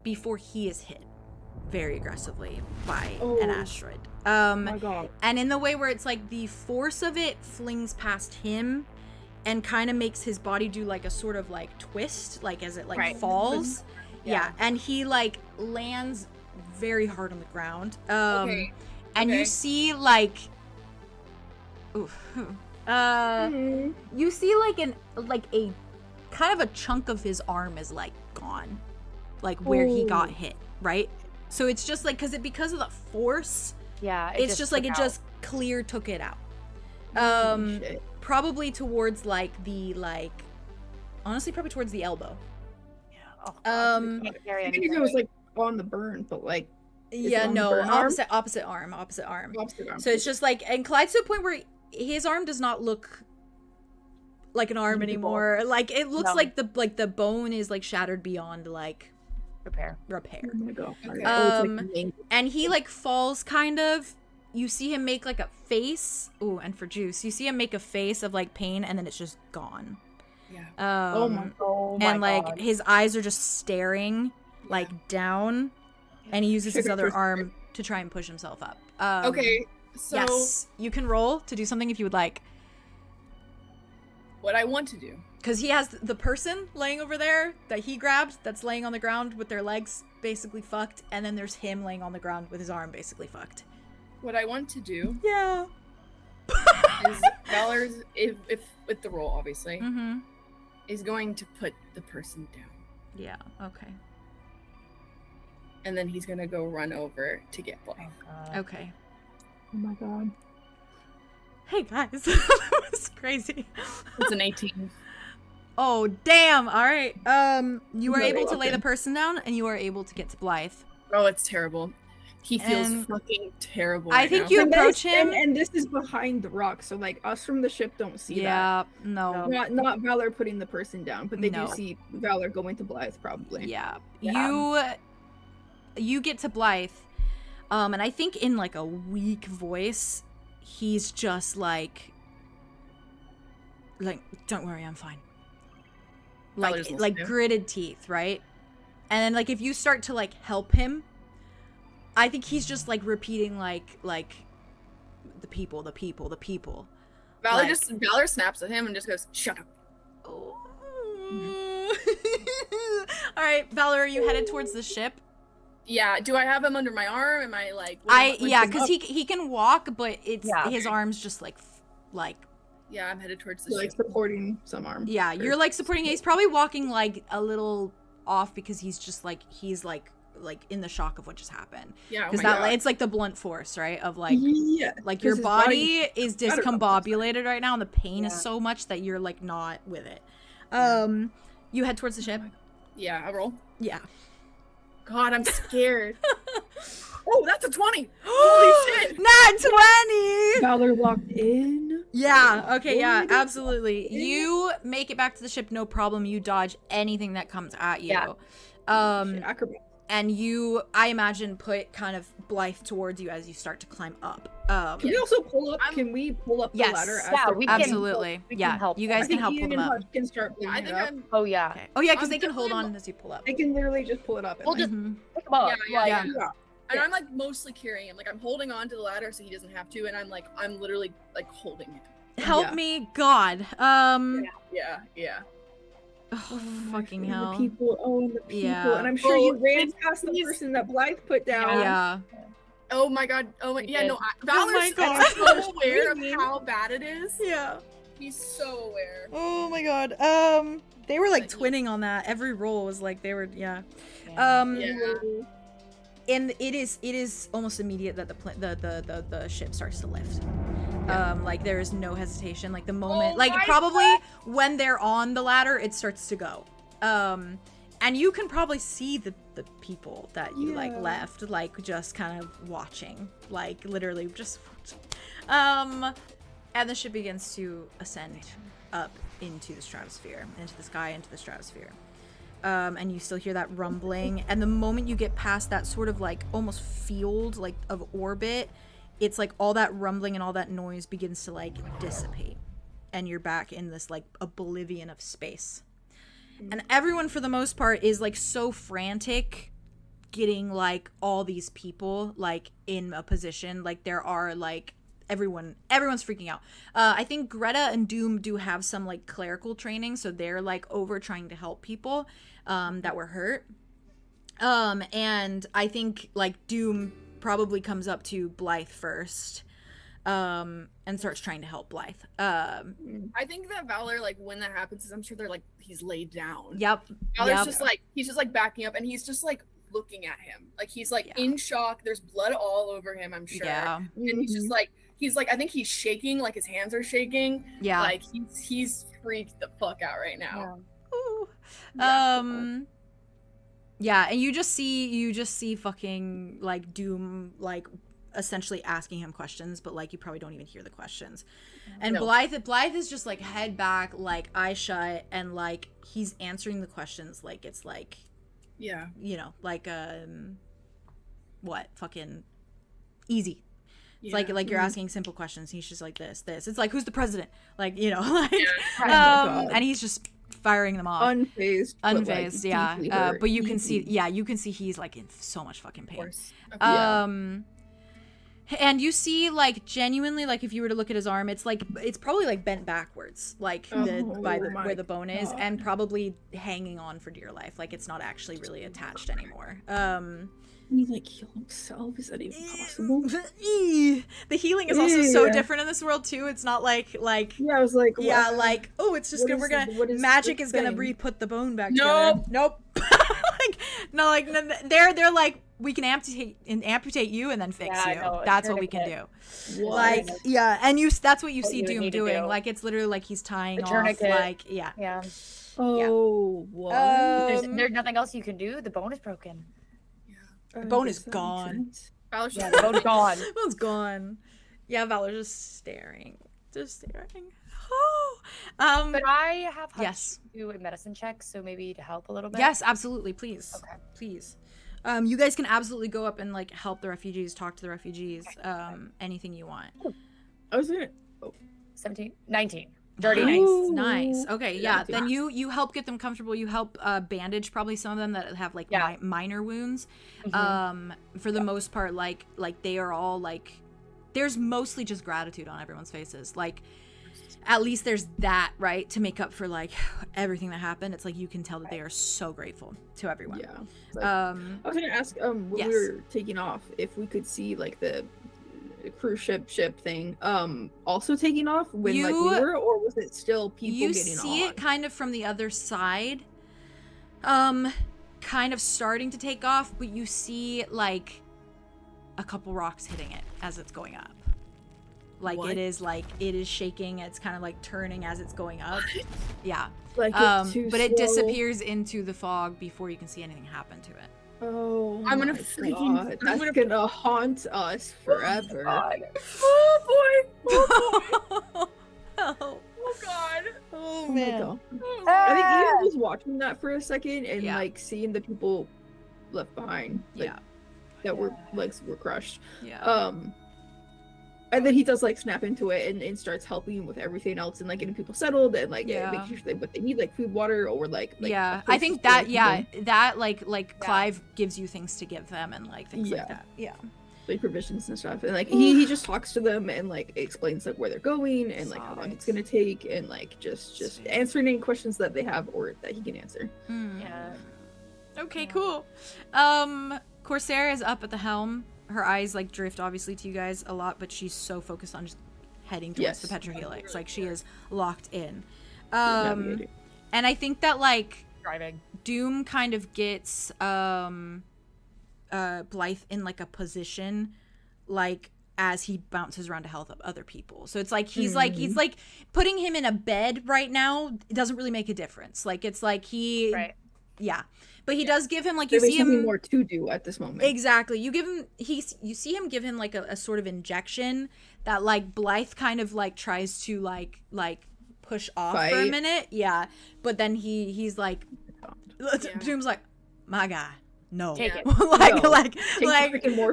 Before he is hit very aggressively by an asteroid. Oh my god. And in the way where it's like the force of it flings past him and kind of makes his body do like a sort of like twist, like as it like falls. Yeah. And he like lands very hard on the ground. And you see like you see like a kind of a chunk of his arm is like gone, like where he got hit, right? So it's just like because of the force, it's just like it just took it out. Probably towards like the honestly probably towards the elbow. I think it was like on the burn, but like opposite arm. So it's just like, and Clyde's to a point where his arm does not look like an arm anymore. Like it looks like the bone is like shattered beyond like repair. Oh my god. And he like falls kind of. You see him make like a face. Ooh, and for Juice, you see him make a face of like pain, and then it's just gone. Yeah. Oh my and like God. his eyes are just staring like down, and he uses his other arm to try and push himself up. Okay, so yes, you can roll to do something if you would like. What I want to do. Because he has the person laying over there that he grabbed that's laying on the ground with their legs basically fucked, and then there's him laying on the ground with his arm basically fucked. What I want to do is Valor's, if with the roll obviously, is going to put the person down. Yeah, okay. And then he's gonna go run over to get Blythe. Okay. Oh my god. Hey guys, that was crazy. It's an 18. Oh damn! All right. You are able to lay the person down, and you are able to get to Blythe. Oh, it's terrible. He feels fucking terrible. I think you approach him, and this is behind the rock, so like us from the ship don't see that. No. Not Valor putting the person down, but they do see Valor going to Blythe probably. Yeah. You get to Blythe, and I think in like a weak voice, he's just like, don't worry, I'm fine. Like gritted teeth, right? And then like if you start to like help him, I think he's just like repeating like the people. Valor snaps at him and just goes, "Shut up." Oh. All right, Valor, are you headed towards the ship? Yeah. Do I have him under my arm? Am I like? Because he can walk, but it's his arms just like. Yeah, I'm headed towards the like ship. supporting some arm. Yeah, you're like supporting. He's probably walking like a little off because he's just like in the shock of what just happened. Yeah, because it's like the blunt force, right? Of like, like your body is discombobulated right now, and the pain is so much that you're like not with it. You head towards the ship. Yeah, I roll. Yeah. God, I'm scared. Oh, that's a 20. Holy shit. Not 20. Valor locked in. Yeah. Okay. Yeah. Absolutely. You make it back to the ship, no problem. You dodge anything that comes at you. Yeah. And you, I imagine, put kind of Blythe towards you as you start to climb up. Can you also pull up? Can we pull up the ladder? We absolutely. Can help. You guys can help pull them up. Can start I think I'm. Oh yeah. Okay. Oh yeah, because they can hold on as you pull up. They can literally just pull it up. We'll just pick them up. Yeah. And I'm like mostly carrying him. Like I'm holding on to the ladder so he doesn't have to, and I'm literally like holding it. Help me, God. Yeah. Oh, fucking hell. The people. And the people. Yeah. And I'm sure you ran past the person that Blythe put down. Yeah. Oh my god. Oh my. Yeah. No. Valor's so aware of how bad it is. Yeah. He's so aware. Oh my god. They were like twinning on that. Every roll was like they were. Yeah. And it is almost immediate that the ship starts to lift. Like there is no hesitation. Like the moment, probably when they're on the ladder, it starts to go. And you can probably see the people that you like left, like just kind of watching, like literally just watching. And the ship begins to ascend up into the stratosphere, into the sky, into the stratosphere. And you still hear that rumbling. And the moment you get past that sort of like almost field like of orbit, it's like all that rumbling and all that noise begins to like dissipate. And you're back in this like oblivion of space. And everyone for the most part is like so frantic getting like all these people like in a position. Like there are like everyone's freaking out. I think Greta and Doom do have some like clerical training, so they're like over trying to help people that were hurt. And I think like Doom probably comes up to Blythe first and starts trying to help Blythe. I think that Valor, like when that happens, I'm sure they're like he's laid down. Yep. Valor's just like he's just like backing up, and he's just like looking at him, like he's like in shock. There's blood all over him, I'm sure. Yeah. And he's just like I think he's shaking, like his hands are shaking. Yeah. Like he's freaked the fuck out right now. Yeah. Yeah, and you just see fucking like Doom like essentially asking him questions, but like you probably don't even hear the questions. And Blythe is just like head back, like eye shut, and like he's answering the questions like it's like you know, like what fucking easy. It's like you're asking simple questions. He's just like this. It's like, who's the president? Like, you know, like and he's just firing them off. Unfazed, yeah. But you can see he's like in so much fucking pain. And you see like genuinely, like if you were to look at his arm, it's probably like bent backwards, like where the bone is, and probably hanging on for dear life. Like it's not actually really attached anymore. He like heal himself? Is that even possible? The healing is also so different in this world too. It's not like I was like oh, it's just magic is gonna re-put the bone back together. Nope. They're like, we can amputate you and then fix you. That's what we can do. What? Like and that's what you see Doom doing. Like it's literally like he's tying off like what? There's nothing else you can do. The bone is broken. The bone is gone. The bone's gone. The bone's gone. Yeah, Valor's just staring. But I have to do a medicine check, so maybe to help a little bit. Yes, absolutely. Please. Okay. Please. You guys can absolutely go up and like help the refugees, talk to the refugees, anything you want. I was gonna 17, 19. Dirty. Nice. Okay, yeah. Then you help get them comfortable. You help bandage probably some of them that have like minor wounds. For the most part, like they are all like, there's mostly just gratitude on everyone's faces. Like, at least there's that, right, to make up for like everything that happened. It's like you can tell that they are so grateful to everyone. Yeah. Like, I was gonna ask when we were taking off if we could see like the cruise ship thing also taking off when like we were, or was it still people getting on? You see it kind of from the other side, kind of starting to take off, but you see like a couple rocks hitting it as it's going up. Like it is shaking. It's kind of like turning as it's going up. Yeah. Like but it disappears into the fog before you can see anything happen to it. Oh, I'm gonna freaking. That's gonna haunt us forever. Oh boy! Oh boy! Oh god! Oh man! I think Ian was watching that for a second and like seeing the people left behind, like, that were legs were crushed. Yeah. And then he does like snap into it and starts helping with everything else and like getting people settled and like making sure what they need, like food, water, or like I think that that like Clive gives you things to give them and like things like that. Yeah. Like provisions and stuff. And like he just talks to them and like explains like where they're going and like how long it's gonna take and like just answering any questions that they have or that he can answer. Yeah. Okay, cool. Corsair is up at the helm. Her eyes like drift obviously to you guys a lot, but she's so focused on just heading towards the 𝚘𝚘𝚘𝚘𝚘. Like she is locked in. And I think that like Doom kind of gets Blythe in like a position like as he bounces around to help other people. So it's like he's like putting him in a bed right now doesn't really make a difference. Like it's like he Yeah. But he does give him, like, There's something more to do at this moment. Exactly. You give him, you see him give him, like, a sort of injection that, like, Blythe kind of, like, tries to, like push off for a minute. Yeah. But then he's like, Doom's like, my guy. No. Take it.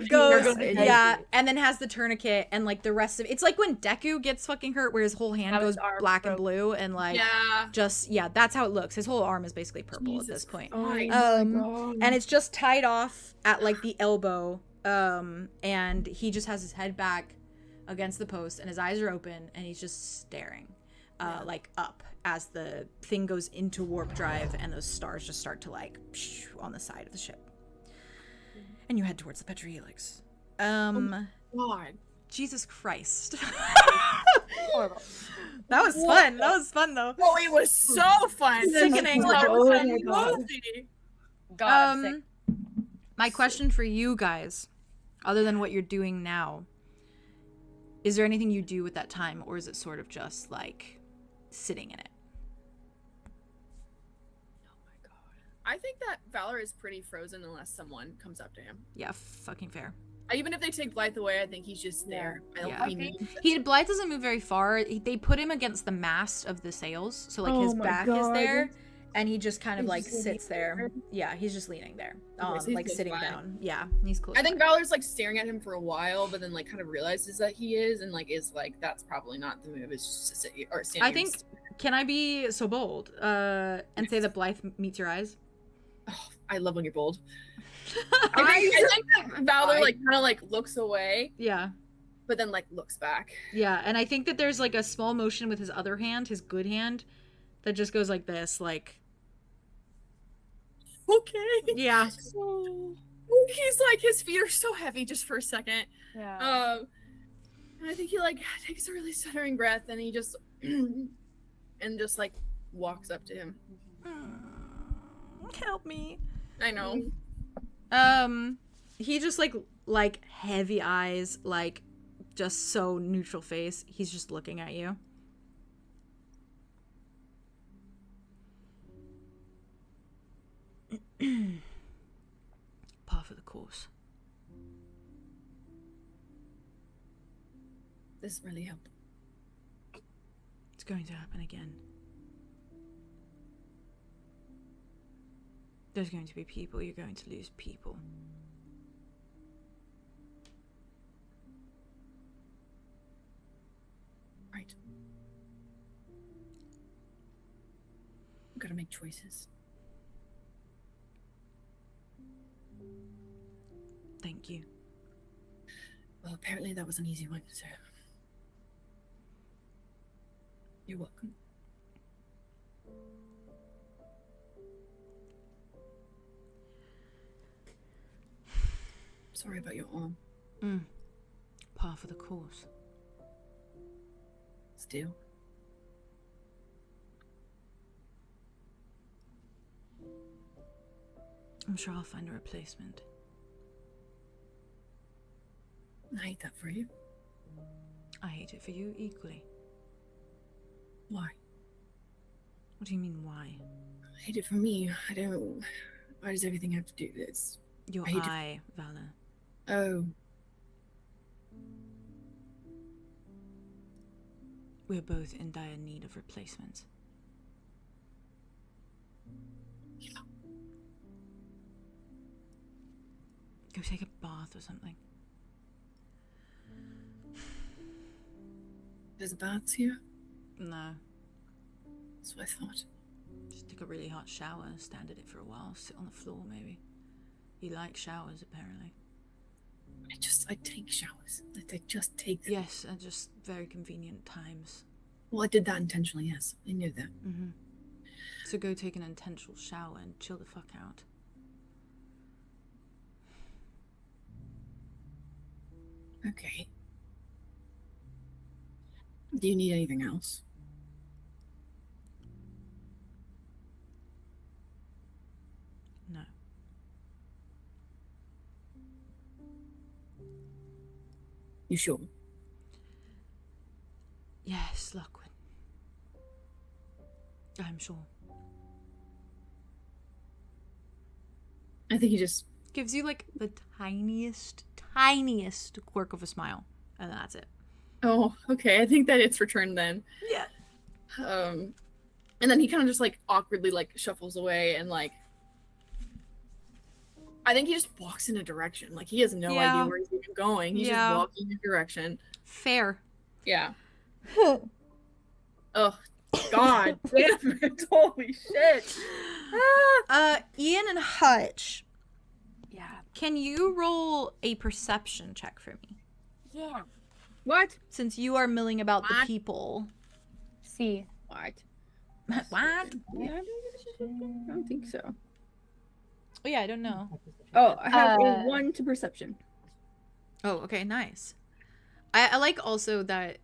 Goes, yeah, and then has the tourniquet and, like, the rest of it's like when Deku gets fucking hurt where his whole hand goes black and blue and, like, that's how it looks. His whole arm is basically purple at this point. And it's just tied off at, like, the elbow, and he just has his head back against the post and his eyes are open and he's just staring, like, up as the thing goes into warp drive and those stars just start to, like, on the side of the ship. And you head towards the 𝚑𝚑𝚒. God. Jesus Christ. Horrible. That was fun. That was fun, though. Oh, it was so fun. Sickening. God. My question for you guys, other than what you're doing now, is there anything you do with that time, or is it sort of just, like, sitting in it? I think that Valor is pretty frozen unless someone comes up to him. Yeah, fucking fair. Even if they take Blythe away, I think he's just there. Blythe doesn't move very far. They put him against the mast of the sails, so, like, his back is there, and he just kind of, like, sits there. Yeah, he's just leaning there, like, sitting down. Yeah, he's close. I think Valor's, like, staring at him for a while, but then, like, kind of realizes that he is, and, like, is like, that's probably not the move. It's just to sit here or stand. I think. Can I be so bold and say that Blythe meets your eyes? Oh, I love when you're bold. I think that Valor, like, kind of, like, looks away. Yeah. But then, like, looks back. Yeah, and I think that there's, like, a small motion with his other hand, his good hand, that just goes like this, like. Okay. Yeah. He's like, his feet are so heavy just for a second. Yeah. And I think he, like, takes a really stuttering breath and he just, and just, like, walks up to him. Help me. I know. He just, like heavy eyes, like, just so neutral face. He's just looking at you. Par for the course. This really helped. It's going to happen again. There's going to be people, you're going to lose people. Right. I've got to make choices. Thank you. Well, apparently that was an easy one, so... You're welcome. Sorry about your arm. Par for the course. Still. I'm sure I'll find a replacement. I hate that for you. I hate it for you equally. Why? What do you mean, why? I hate it for me. I don't... Why does everything have to do this? Your eye, Valor. Oh. We're both in dire need of replacements. Yeah. Go take a bath or something. There's baths here? No. That's what I thought. Just take a really hot shower, stand at it for a while, sit on the floor maybe. You like showers, apparently. I take showers. I just take them. Yes, at just very convenient times. Well, I did that intentionally, yes. I knew that. Mm-hmm. So go take an intentional shower and chill the fuck out. Okay. Do you need anything else? No. You sure? Yes, Lockwood. I'm sure. I think he just gives you like the tiniest quirk of a smile, and that's it. Oh, okay. I think that it's returned then. Yeah. And then he kind of just like awkwardly like shuffles away and like I think he just walks in a direction. Like he has no idea where he's even going. He's just walking in a direction. Fair. Yeah. Oh God damn it. Holy shit. Ian and Hutch. Yeah. Can you roll a perception check for me? Yeah. What? Since you are milling about the people. See. What? What? Yeah, I don't think so. Oh yeah, I don't know. Oh, I have a 1 to perception. Oh, okay, nice. I like also that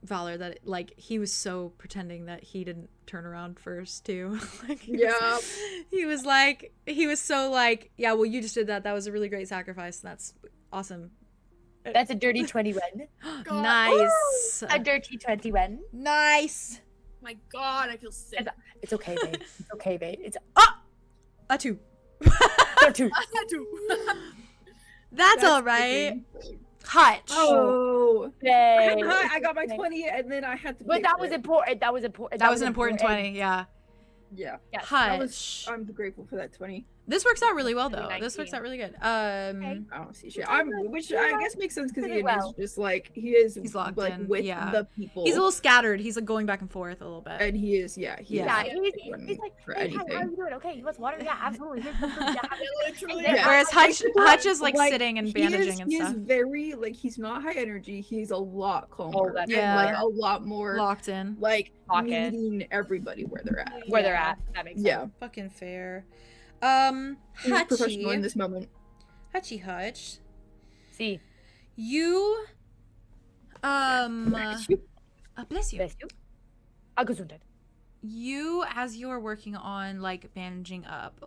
Valor, that like he was so pretending that he didn't turn around first too. Like, he was so like, yeah, well, you just did that. That was a really great sacrifice. That's awesome. That's a dirty 20 win. Nice. A dirty 20 win. Nice. My God, I feel sick. It's okay, babe. It's okay, babe. It's a 2. A 2. That's all right. Hutch. Oh, babe. I got my 20, and then I had to. But that was important. That was important. That was an important 20. Yeah. Yeah. Yes. Hutch. I'm grateful for that 20. This works out really well though. This works out really good. I don't see shit. Which I guess makes sense because Ian is just like he's locked like in with the people. He's a little scattered. He's like going back and forth a little bit. And he is, he's he's like, for hey, anything. how are you doing? Okay, you want water? Yeah, absolutely. Here's some food. Yeah. Whereas Hutch is like sitting and bandaging and stuff. stuff. He is very like he's not high energy. He's a lot calmer. That's like a lot more locked in. Like meeting everybody where they're at. Where they're at. That makes sense. Yeah. Fucking fair. He's professional in this moment. Hutch. See. You Bless you. Bless you. Bless you. Gesundheit. You, as you're working on like bandaging up,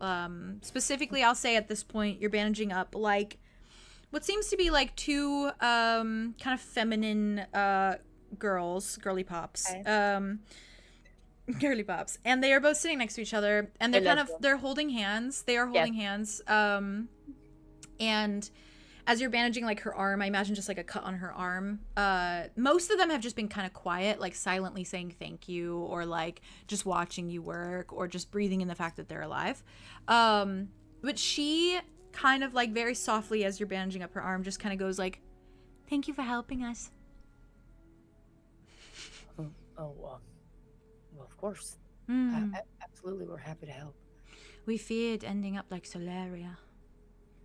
specifically I'll say at this point you're bandaging up like what seems to be like two kind of feminine girly pops. Okay. Girly pops, and they are both sitting next to each other, and they're holding hands. They are holding hands. And as you're bandaging like her arm, I imagine just like a cut on her arm. Most of them have just been kind of quiet, like silently saying thank you, or like just watching you work, or just breathing in the fact that they're alive. But she kind of like very softly, as you're bandaging up her arm, just kind of goes like, "Thank you for helping us." Well, of course. Absolutely, we're happy to help. We feared ending up like Solaria.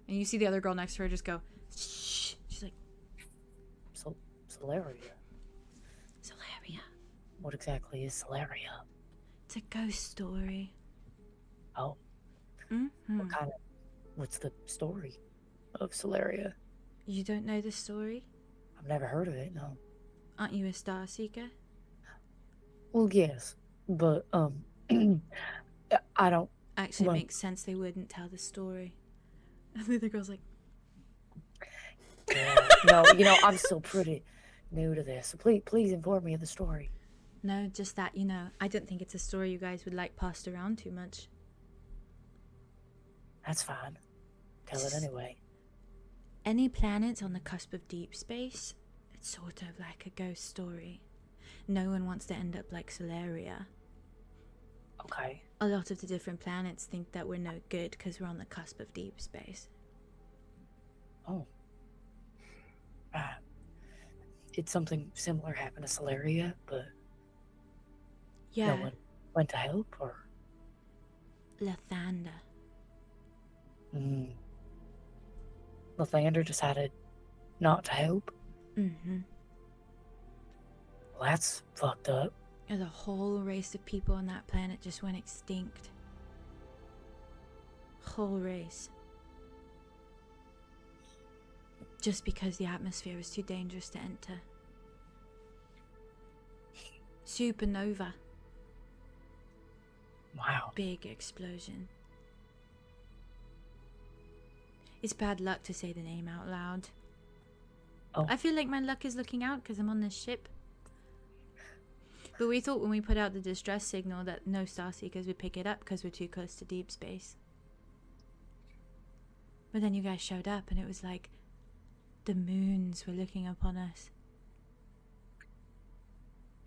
And you see the other girl next to her just go, shh. She's like, Solaria? Solaria. What exactly is Solaria? It's a ghost story. Oh. Mm-hmm. What's the story of Solaria? You don't know the story? I've never heard of it, no. Aren't you a star seeker? Well, yes, but I don't. Actually, it makes sense they wouldn't tell the story. And the other girl's like, no, I'm still pretty new to this. So please inform me of the story. No, just that, I don't think it's a story you guys would like passed around too much. That's fine. Tell it anyway. Any planets on the cusp of deep space, it's sort of like a ghost story. No one wants to end up like Solaria. Okay. A lot of the different planets think that we're no good because we're on the cusp of deep space. Oh. It's something similar happened to Solaria, but yeah. No one went to help, or? Lathander. Lathander decided not to help? Mm-hmm. Well, that's fucked up. The whole race of people on that planet just went extinct. Whole race. Just because the atmosphere was too dangerous to enter. Supernova. Wow. Big explosion. It's bad luck to say the name out loud. Oh. I feel like my luck is looking out because I'm on this ship. But we thought when we put out the distress signal that no Starseekers would pick it up because we're too close to deep space. But then you guys showed up and it was like the moons were looking upon us.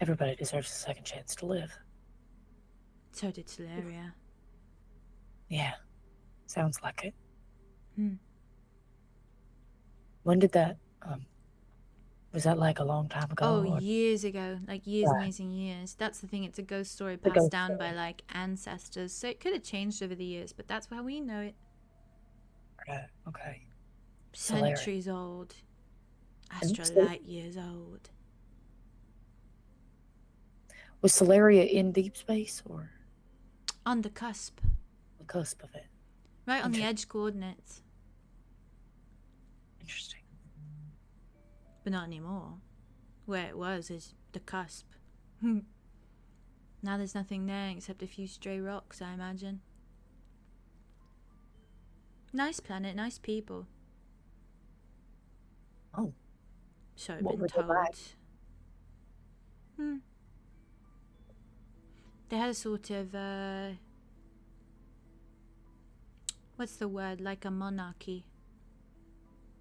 Everybody deserves a second chance to live. So did 𝚜𝚜𝚜𝚜. Yeah, sounds like it. Hmm. When did that, was that like a long time ago? Oh, years ago. Like years and years and years. That's the thing. It's a ghost story passed down by like ancestors. So it could have changed over the years, but that's how we know it. Right, okay. Centuries old. Astro light years old. Was 𝚜𝚜𝚜 in deep space or? On the cusp. The cusp of it. Right on the edge coordinates. Interesting. But not anymore. Where it was is the cusp. Now there's nothing there except a few stray rocks, I imagine. Nice planet, nice people. Oh. So I've been told. They had a sort of, what's the word? Like a monarchy.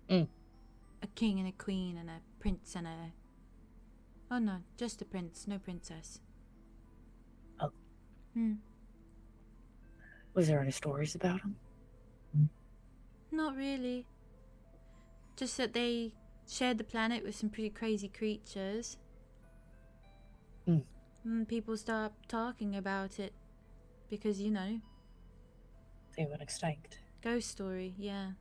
A king and a queen and a prince and a... Oh no, just a prince, no princess. Oh. Was there any stories about him? Not really. Just that they shared the planet with some pretty crazy creatures. People stopped talking about it because, you know. They went extinct. Ghost story, yeah.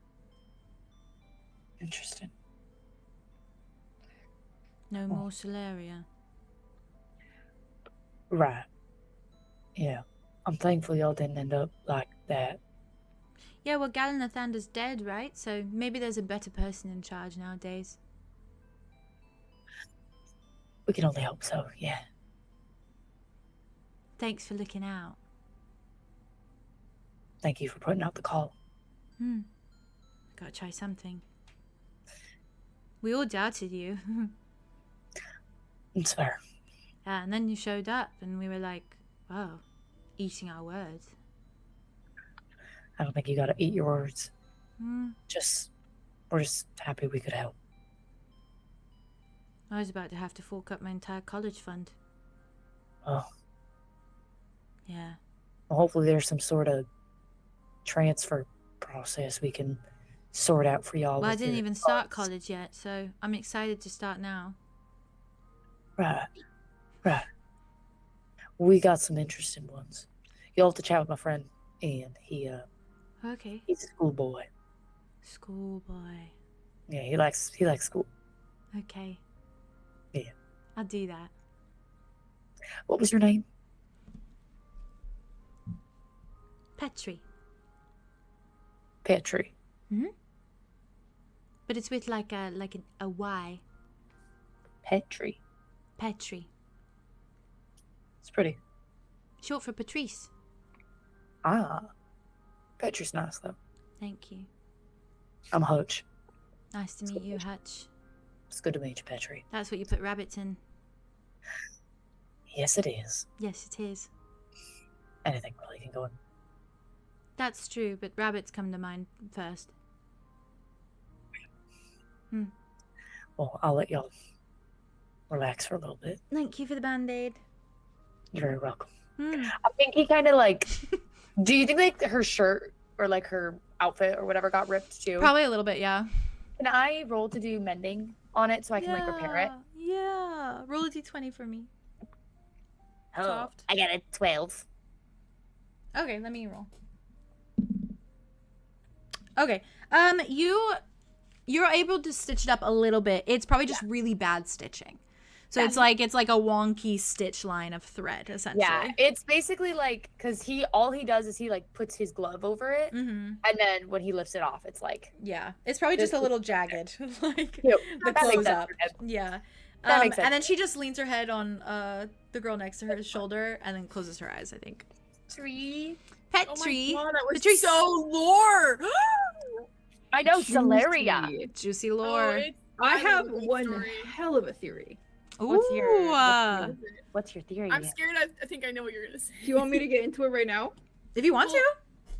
Interesting. No more 𝚜𝚜𝚜𝚜. Right. Yeah. I'm thankful y'all didn't end up like that. Yeah, well, 𝚘𝚘𝚘𝚘's dead, right? So maybe there's a better person in charge nowadays. We can only hope so, yeah. Thanks for looking out. Thank you for putting out the call. Gotta try something. We all doubted you. It's fair. Yeah, and then you showed up and we were like, wow, eating our words. I don't think you gotta eat your words. Mm. We're just happy we could help. I was about to have to fork up my entire college fund. Oh. Yeah. Well, hopefully there's some sort of transfer process we can sort out for y'all. Well, I didn't even start college yet, so I'm excited to start now. Right. Right. We got some interesting ones. You'll have to chat with my friend Ian. Okay. He's a schoolboy. Schoolboy. Yeah, he likes school. Okay. Yeah. I'll do that. What was your name? Petri. Petri. But it's with like a Y. Petri. Petri. It's pretty. Short for Patrice. Ah. Petri's nice though. Thank you. I'm Hutch. Nice to meet you, Hutch. It's good to meet you, Petri. That's what you put rabbits in. Yes, it is. Yes, it is. Anything really can go in. That's true, but rabbits come to mind first. Well, I'll let y'all relax for a little bit. Thank you for the band-aid. You're very welcome. I think he kind of like... Do you think like her shirt or like her outfit or whatever got ripped too? Probably a little bit, yeah. Can I roll to do mending on it so I can like repair it? Yeah. Roll a d20 for me. Oh, Soft. I got a 12. Okay, let me roll. Okay. You're able to stitch it up a little bit. It's probably just really bad stitching. So it's like a wonky stitch line of thread, essentially. Yeah, it's basically like, because all he does is he like puts his glove over it, and then when he lifts it off, it's like... Yeah, it's probably just a little jagged, like the that close makes up. sense. Yeah. That makes sense. And then she just leans her head on the girl next to her shoulder and then closes her eyes, I think. Petri. Petri. Oh my God, that was Petri. so lore. I know, 𝚜𝚜𝚜𝚜𝚜. Juicy lore. I have one hell of a theory. What's Ooh. What's your theory? I'm scared. I think I know what you're gonna say. Do you want me to get into it right now? If you want to.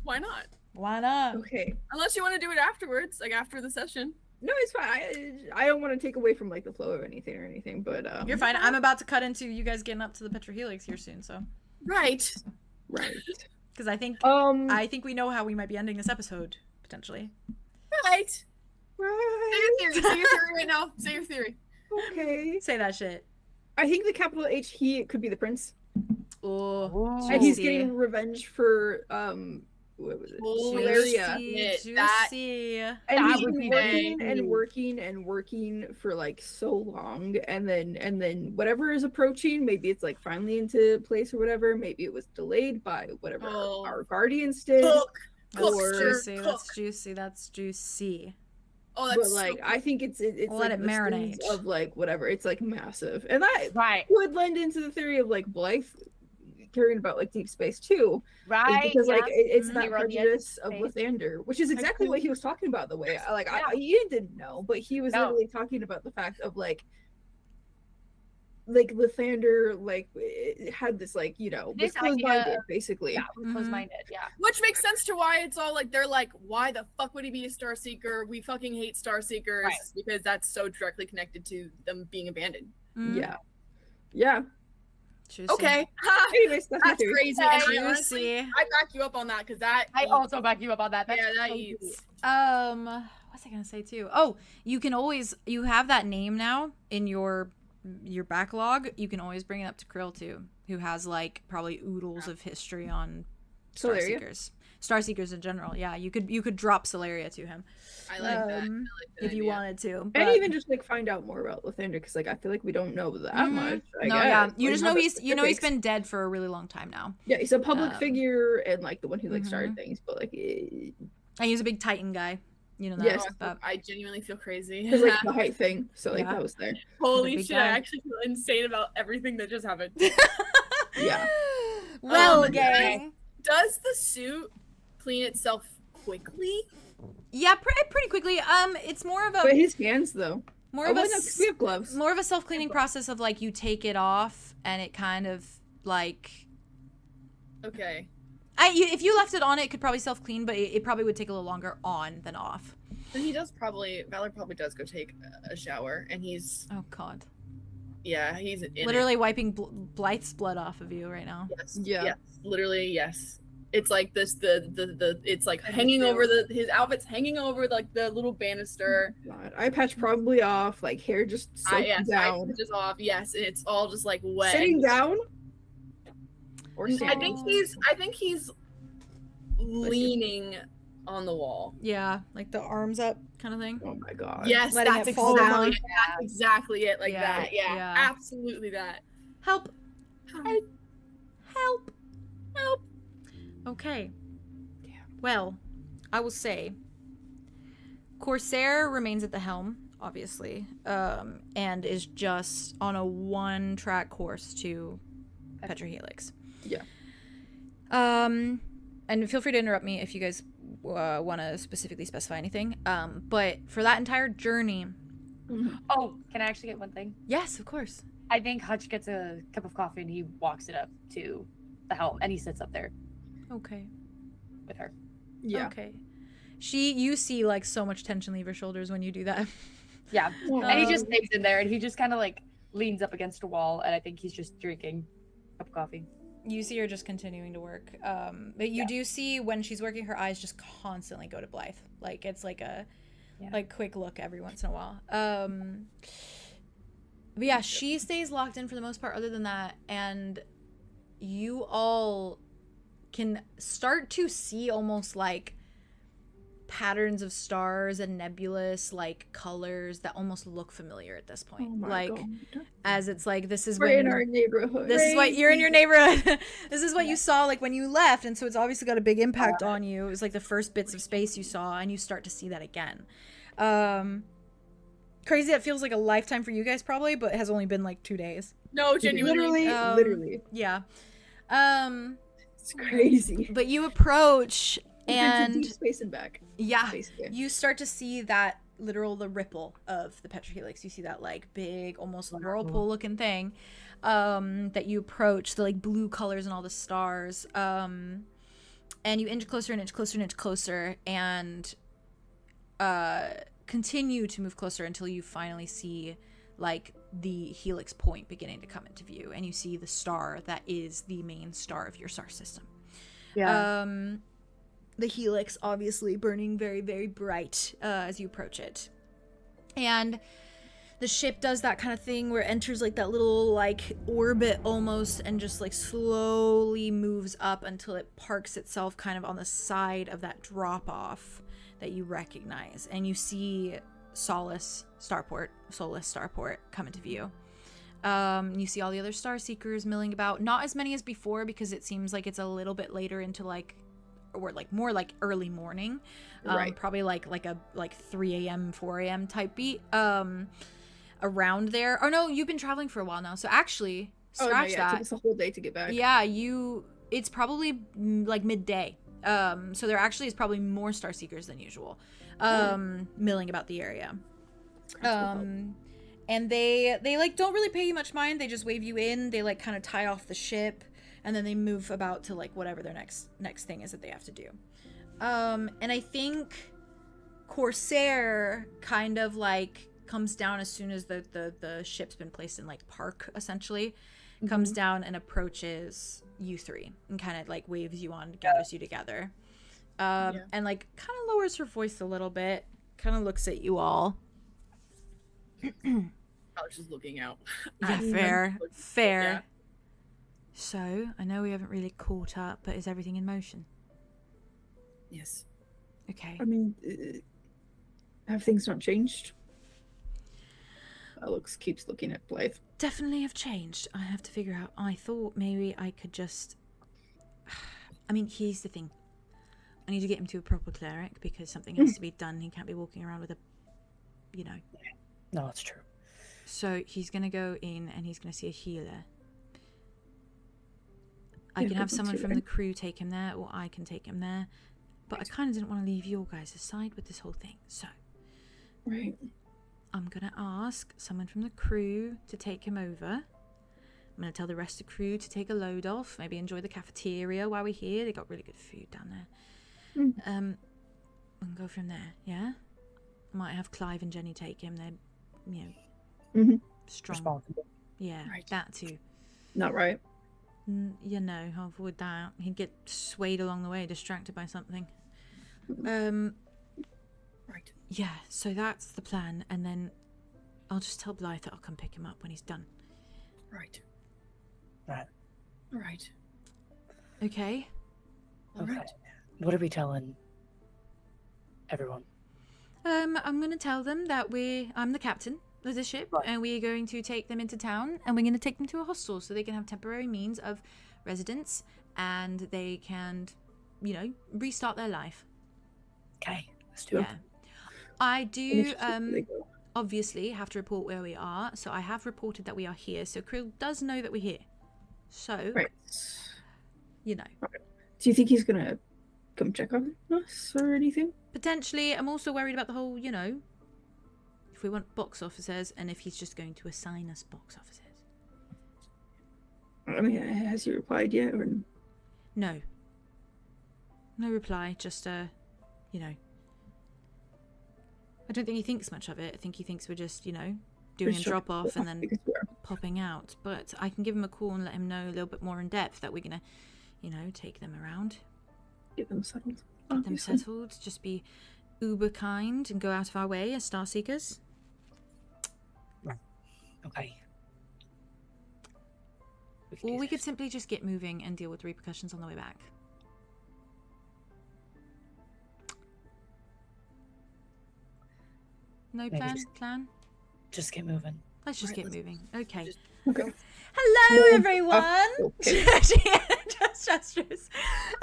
Why not? Why not? Okay. Unless you want to do it afterwards, like after the session. No, it's fine. I don't want to take away from like the flow of anything, but you're fine. I'm about to cut into you guys getting up to the @𝚑𝚘𝐼𝐴𝐴𝐴𝐴𝐴𝐴 here soon, so. Right. Because I think we know how we might be ending this episode potentially. Right. Say your theory right now. Say your theory. Okay. Say that shit. I think the capital H, he could be the prince. Oh, and he's getting revenge for what was it? Juicy. And he's been working and working for like so long, and then whatever is approaching, maybe it's like finally into place or whatever. Maybe it was delayed by whatever our guardians did. That's juicy. That's juicy. Oh, that's like I think it's let it marinate of like whatever. It's like massive, and that would lend into the theory of like Blythe caring about like deep space too, right? Because like it's that prejudice of Lathander, which is exactly what he was talking about. The way Ian didn't know, but he was literally talking about the fact of like Lathander had this like was closed-minded basically. Closed-minded, which makes sense to why it's all like they're like, why the fuck would he be a Star Seeker? We fucking hate Star Seekers because that's so directly connected to them being abandoned. Yeah. Juicy. Okay. Anyways, that's crazy. And honestly, I back you up on that because that. I also back you up on that. That eats. What's I gonna say too? Oh, you have that name now in your backlog. You can always bring it up to Krill too, who has like probably oodles of history on Star Seekers in general. Yeah, you could drop Stelleria to him. I like that. If you wanted to, and even just like find out more about Lathander, because like I feel like we don't know that much. You just know he's been dead for a really long time now. Yeah, he's a public figure and like the one who like started things, but like and he's a big Titan guy. You know that. Yes, I genuinely feel crazy. It's like the height thing, so like that was there. Holy shit! I actually feel insane about everything that just happened. Yeah. Well, gang, does the suit clean itself quickly? Yeah, pretty quickly. It's more of a. But his hands though. More of a. We have gloves. More of a self-cleaning process of like you take it off and it kind of like. Okay. If you left it on, it could probably self-clean, but it probably would take a little longer on than off. Then Valor probably does go take a shower, and he's. Oh God. Yeah, he's literally wiping Blythe's blood off of you right now. Yes. Yeah. Yes. Literally, yes. It's like this. It's like hanging over his outfit's hanging over like the little banister. God. Eye patch probably off. Like hair just soaking down. Eye patch is off. Yes, and it's all just like wet. Sitting down. Or I think he's leaning on the wall. Yeah, like the arms up kind of thing. Oh my God. Yes, letting it fall down. That's exactly it. Like that. Yeah, absolutely that. Help. Okay. Damn. Well, I will say Corsair remains at the helm, obviously, and is just on a one-track course to 𝚑𝚑𝚘𝐼𝐴𝐴𝐴𝐴. Yeah. And feel free to interrupt me if you guys want to specifically specify anything. But for that entire journey. Oh, can I actually get one thing? Yes, of course. I think Hutch gets a cup of coffee and he walks it up to the helm and he sits up there. Okay. With her. Yeah. Okay. You see like so much tension leave her shoulders when you do that. Yeah. And he just stays in there and he just kind of like leans up against a wall and I think he's just drinking a cup of coffee. You see her just continuing to work. But you do see when she's working, her eyes just constantly go to Blythe. Like it's like a like quick look every once in a while. But yeah, she stays locked in for the most part other than that. And you all can start to see almost like patterns of stars and nebulous like colors that almost look familiar at this point. Oh like God. As it's like this is we're in our neighborhood. This is what you're in your neighborhood. This is what you saw like when you left, and so it's obviously got a big impact on you. It was like the first bits of space you saw, and you start to see that again. Crazy, that feels like a lifetime for you guys probably, but it has only been like 2 days. No, genuinely. Literally. Yeah. It's crazy. But you approach and deep space and back. Yeah. Basically. You start to see that the ripple of the 𝚑𝚑𝚘𝐼𝐴𝐴𝐴. You see that like big, almost whirlpool looking thing that you approach, the like blue colors and all the stars. And you inch closer and inch closer and inch closer, and continue to move closer until you finally see like the helix point beginning to come into view, and you see the star that is the main star of your star system. Yeah. The helix obviously burning very, very bright as you approach it. And the ship does that kind of thing where it enters like that little like orbit almost, and just like slowly moves up until it parks itself kind of on the side of that drop off that you recognize, and you see Solace Starport come into view. You see all the other Star Seekers milling about, not as many as before because it seems like it's a little bit later into like, or like more like early morning, right. Probably like 3 a.m. 4 a.m. type beat around there. Oh no, you've been traveling for a while now, so actually scratch that. It took us a whole day to get back. Yeah, it's probably like midday. So there actually is probably more Star Seekers than usual milling about the area. And they like don't really pay you much mind. They just wave you in. They like kind of tie off the ship, and then they move about to like whatever their next thing is that they have to do. And I think Corsair kind of like comes down as soon as the ship's been placed in like park, essentially. Comes down and approaches you three and kind of like waves you on, gathers you together, and like kind of lowers her voice a little bit, kind of looks at you all. I was just looking out. Yeah, fair. Yeah. So I know we haven't really caught up, but is everything in motion? Yes. Okay. I mean, have things not changed? Keeps looking at Blythe. Definitely have changed. I have to figure out. I thought maybe I could just. I mean, here's the thing. I need to get him to a proper cleric because something has to be done. He can't be walking around with a, you know. No, it's true. So he's gonna go in and he's gonna see a healer. I can have someone from the crew take him there, or I can take him there. But I kind of didn't want to leave your guys aside with this whole thing. So. Right. I'm going to ask someone from the crew to take him over. I'm going to tell the rest of the crew to take a load off. Maybe enjoy the cafeteria while we're here. They got really good food down there. We can go from there, yeah? I might have Clive and Jenny take him. They're, you know, strong. Responsible. Yeah, Right. that too. Not right. You know, I'll avoid that. He'd get swayed along the way, distracted by something. Right. Yeah, so that's the plan, and then I'll just tell Blythe that I'll come pick him up when he's done. Right. Right. Right. Okay? Okay. What are we telling everyone? I'm going to tell them that I'm the captain of the ship, and we're going to take them into town, and we're going to take them to a hostel so they can have temporary means of residence, and they can, you know, restart their life. Okay, let's do it. Yeah. I do obviously have to report where we are, so I have reported that we are here, so Krill does know that we're here. So, you know. Right. Do you think he's gonna come check on us or anything? Potentially. I'm also worried about the whole, you know, if we want box officers, and if he's just going to assign us box officers. I mean, has he replied yet? Or... No. No reply, just, you know. I don't think he thinks much of it. I think he thinks we're just, you know, doing a drop-off and then popping out. But I can give him a call and let him know a little bit more in depth that we're going to, you know, take them around. Get them settled. Get them settled. Just be uber kind and go out of our way as Star Seekers. Okay. Or we could simply just get moving and deal with the repercussions on the way back. No plan? Just get moving. Let's just get moving. Okay. Okay. Hello, everyone. Just gestures.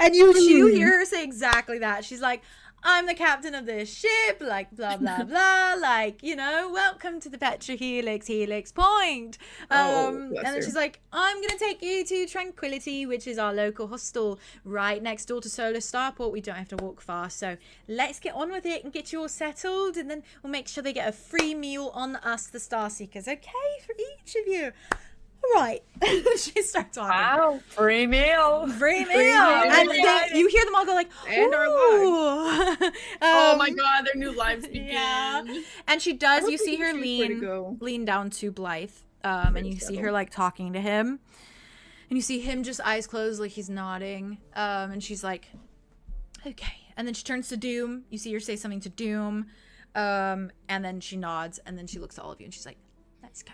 And you hear her say exactly that. She's like, I'm the captain of this ship, like, blah, blah, blah, like, you know, welcome to the 𝚑𝚑𝚘𝚎 Helix Point. And then she's like, I'm going to take you to Tranquility, which is our local hostel right next door to Solar Starport. We don't have to walk far, so let's get on with it and get you all settled, and then we'll make sure they get a free meal on us, the Star Seekers, okay, for each of you. right. She starts talking. Wow, free meal. Free meal. And you hear them all go like, and our lives. Oh my god, their new lives begin. Yeah. And she does, you see her lean down to Blythe. And you see her like talking to him. And you see him just eyes closed, like he's nodding. And she's like, okay. And then she turns to Doom. You see her say something to Doom. And then she nods, and then she looks at all of you and she's like, let's go.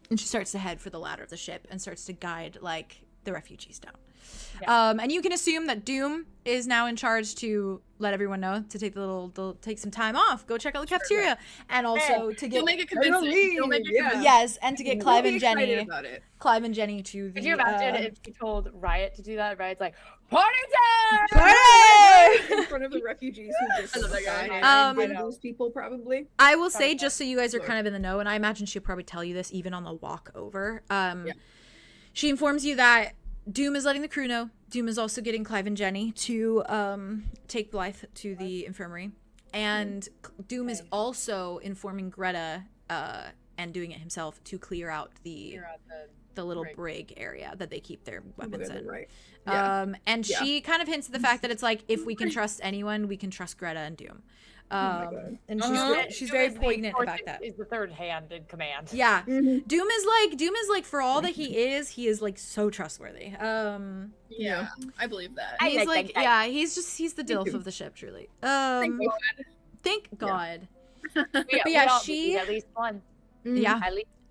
And she starts to head for the ladder of the ship and starts to guide like the refugees down. Yeah. And you can assume that Doom is now in charge to let everyone know to take take some time off, go check out the cafeteria, and also to get. He'll make it convincing. Yes, and to get Clive and Jenny. Clive and Jenny to the. Could you imagine if she told Riot to do that? Riot's like, party time! Party! In front of the refugees who just died. Those people probably. I will say, just so you guys are kind of in the know, and I imagine she'll probably tell you this even on the walk over. She informs you that Doom is letting the crew know. Doom is also getting Clive and Jenny to take Blythe to the infirmary. And Doom is also informing Greta and doing it himself to clear out the little brig area that they keep their weapons in. Right. And she kind of hints at the fact that it's like, if we can trust anyone, we can trust Greta and Doom. And she's very poignant about that. Is the third hand in command. Yeah. Doom is like for all that he is like so trustworthy. Yeah, I believe that. He's like he's the Dilf of the ship, truly. Thank God. But yeah, she at least one. Yeah.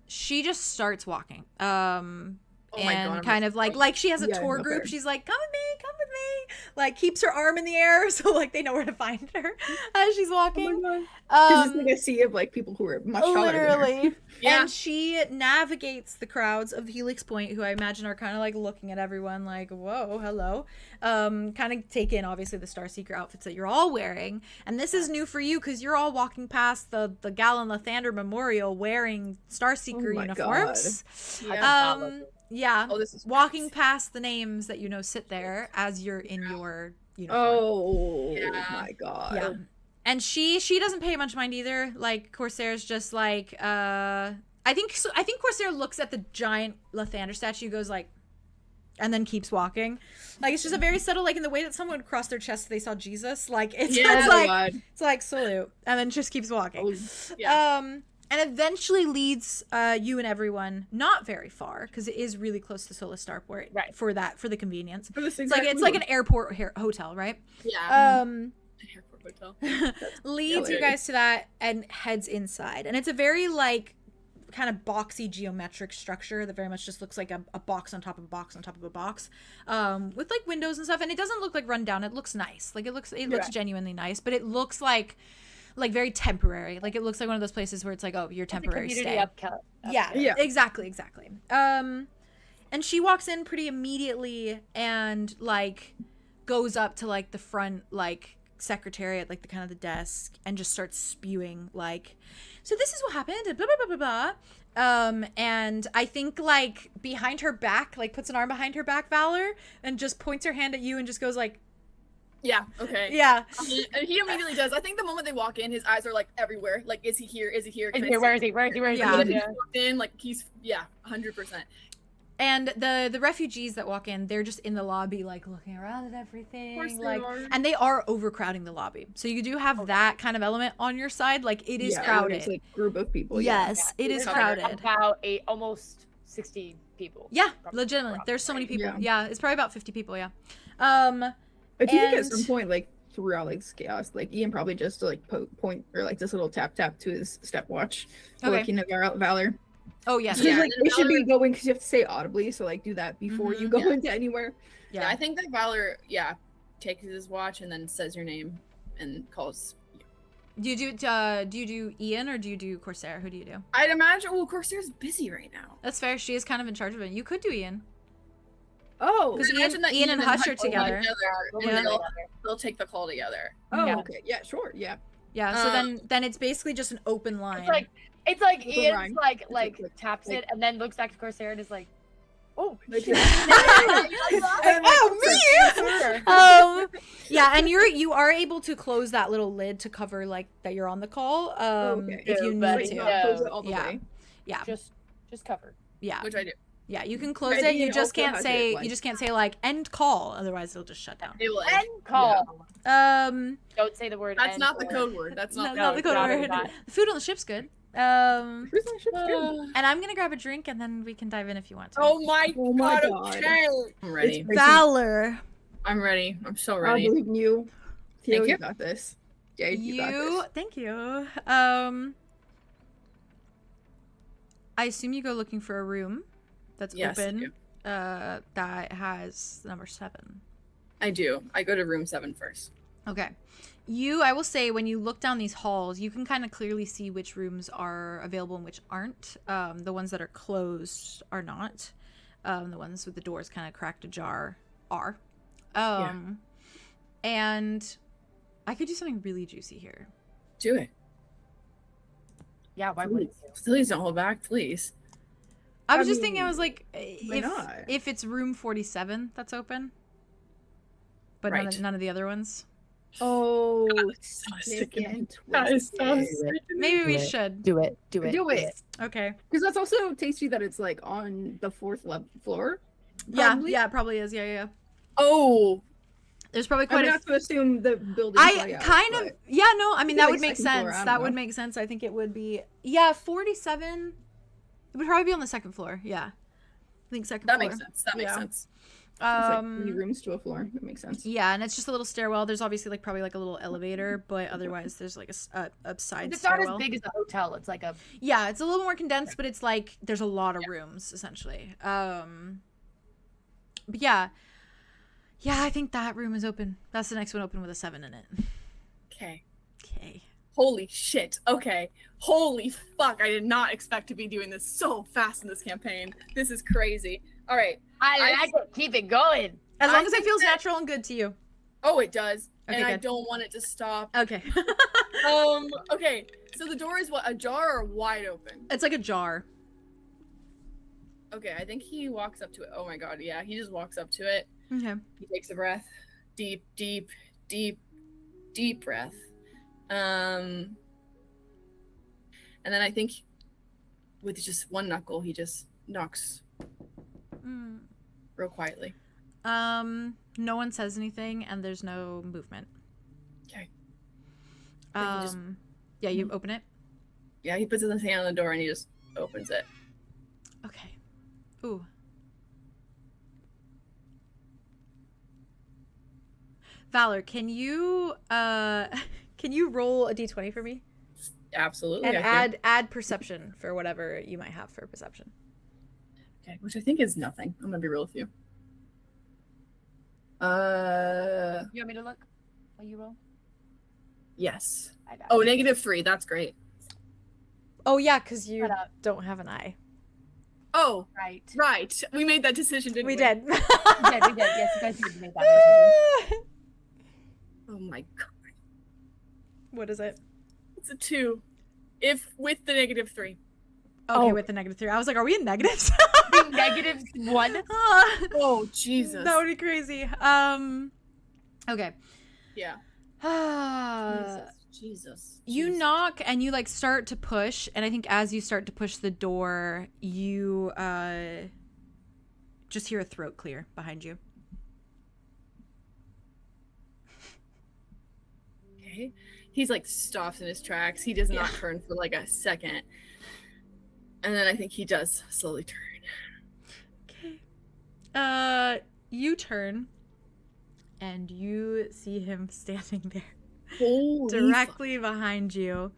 She just starts walking. And kind of like she has a tour group. She's like, come with me, like keeps her arm in the air so like they know where to find her as she's walking. It's like a sea of like people who are much taller literally. And she navigates the crowds of Helix Point, who I imagine are kind of like looking at everyone like, whoa, hello. Kind of take in obviously the Starseeker outfits that you're all wearing, and this is new for you because you're all walking past the Galen Lathander Memorial wearing Starseeker uniforms. Yeah, this is walking past the names that sit there as you're in your uniform. Oh my god. Yeah. And she doesn't pay much mind either. Like Corsair's just like I think Corsair looks at the giant Lathander statue, goes like, and then keeps walking. Like it's just a very subtle, like in the way that someone would cross their chest if they saw Jesus. Like it's like salute, and then just keeps walking. And eventually leads you and everyone not very far, because it is really close to Solar Starport. Right. For the convenience. It's like an airport hotel, right? Yeah. An airport hotel. Leads you guys to that and heads inside, and it's a very like kind of boxy geometric structure that very much just looks like a box on top of a box on top of a box, with like windows and stuff. And it doesn't look like run down. It looks nice. Like it looks genuinely nice, but it looks like very temporary. Like it looks like one of those places where it's like, oh, you're temporary stay. Yeah, exactly. And she walks in pretty immediately and like goes up to like the front like secretariat, like the kind of the desk, and just starts spewing like, so this is what happened, blah blah blah blah blah. And I think like behind her back, like puts an arm behind her back, Valor, and just points her hand at you and just goes like, yeah, okay. Yeah. And he immediately does. I think the moment they walk in, his eyes are like everywhere. Like, is he here? Is he here? Where is he? Yeah. He walked in, like he's 100%. And the refugees that walk in, they're just in the lobby, like looking around at everything, like, and they are overcrowding the lobby. So you do have that kind of element on your side. Like it is crowded. It's like group of people. Yes, it is crowded. About almost 60 people. Yeah, legitimately. There's so many people. Yeah, it's probably about 50 people. Yeah. I think at some point, like throughout like chaos, like Ian probably just like point or like this little tap to his stopwatch, like Valor. Oh yes, so, like it should be going because you have to say audibly, so like do that before you go into anywhere. Yeah, I think that Valor takes his watch and then says your name and calls you. Do you do Ian or do you do Corsair? Who do you do? I'd imagine. Well, Corsair's busy right now. That's fair. She is kind of in charge of it. You could do Ian. Oh, because Ian and Hush are together. They'll take the call together. Oh, okay. Yeah, sure. Yeah. So then it's basically just an open line. It's like Ian's like taps it and then looks back to Corsair and is like, oh, oh me. Yeah, and you are able to close that little lid to cover like that you're on the call. If you need to. Close it all the way. Yeah. Just cover. Yeah. Which I do. Yeah, you can close it. You just can't say like end call, otherwise it'll just shut down. It will End call. Don't say the word. That's end not the or- code word. That's not the code word. The food on the ship's good. And I'm gonna grab a drink and then we can dive in if you want to. Oh my god. Okay. I'm ready. Valor. I'm ready. I'm so I ready. believe in you. Theo, Thank you. you got this. Yeah, you got this. Thank you. I assume you go looking for a room that's open. That has number 7. I do. I go to room 7 first. Okay. I will say, when you look down these halls, you can kind of clearly see which rooms are available and which aren't. The ones that are closed are not. The ones with the doors kind of cracked ajar are. And I could do something really juicy here. Do it. Yeah, why wouldn't you? Please don't hold back, please. I was just thinking, I was like, if it's room 47 that's open, but none of the other ones. Oh, maybe we should do it. Okay, because that's also tasty that it's like on the 4th floor. Probably. Yeah, probably is. Yeah. Oh, there's probably quite. I'm not to assume the building. I mean that would make sense. Floor, that would make sense. I think it would be 47. It would probably be on the 2nd floor. Yeah, I think 2nd floor. That makes sense. That makes sense. It's like 3 rooms to a floor. That makes sense. Yeah, and it's just a little stairwell. There's obviously probably a little elevator, but otherwise there's like a side it's stairwell. It's not as big as a hotel. It's like a it's a little more condensed, but it's like there's a lot of rooms essentially. But yeah, I think that room is open. That's the next one open with a 7 in it. Okay. Holy shit. Okay. Holy fuck. I did not expect to be doing this so fast in this campaign. This is crazy. All right. I like it. Keep it going. As long as it feels natural and good to you. Oh, it does. Okay, and good. I don't want it to stop. Okay. Okay. So the door is what? Ajar or wide open? It's like a jar. Okay. I think he walks up to it. Oh my god. Yeah. He just walks up to it. Okay. He takes a breath. Deep breath. And then I think with just one knuckle, he just knocks real quietly. No one says anything, and there's no movement. Okay. You open it? Yeah, he puts his hand on the door and he just opens it. Okay. Ooh. Valor, can you roll a d20 for me? Absolutely. And add perception for whatever you might have for perception. Okay, which I think is nothing. I'm gonna be real with you. You want me to look while you roll? Yes. I got Oh, it. -3. That's great. Oh yeah, because you don't have an eye. Oh, right. We made that decision, didn't we? We did. we did. Yes, you guys did make that decision. Oh my god. What is it? It's a 2. If with the -3. Okay, with the -3. I was like, are we in negatives? -1. Oh Jesus. That would be crazy. Okay. Yeah. Jesus. You knock and you start to push, and I think as you start to push the door, you just hear a throat clear behind you. Okay. He's stops in his tracks. He does not turn for a second. And then I think he does slowly turn. Okay. You turn and you see him standing there. Holy directly behind you.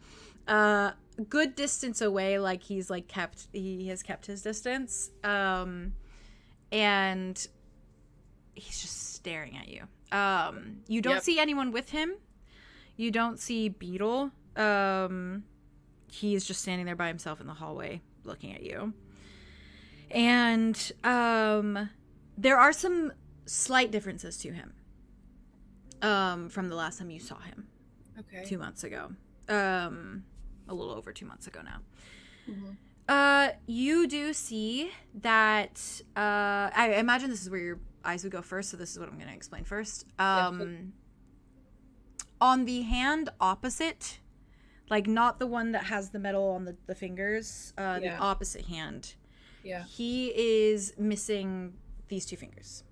Good distance away, he has kept his distance. And he's just staring at you. You don't see anyone with him. You don't see Beetle. He's just standing there by himself in the hallway looking at you. And there are some slight differences to him from the last time you saw him. Okay. 2 months ago. A little over 2 months ago now. Mm-hmm. You do see that I imagine this is where your eyes would go first, so this is what I'm going to explain first. On the hand opposite, not the one that has the metal on the fingers, the opposite hand, Yeah. He is missing these 2 fingers.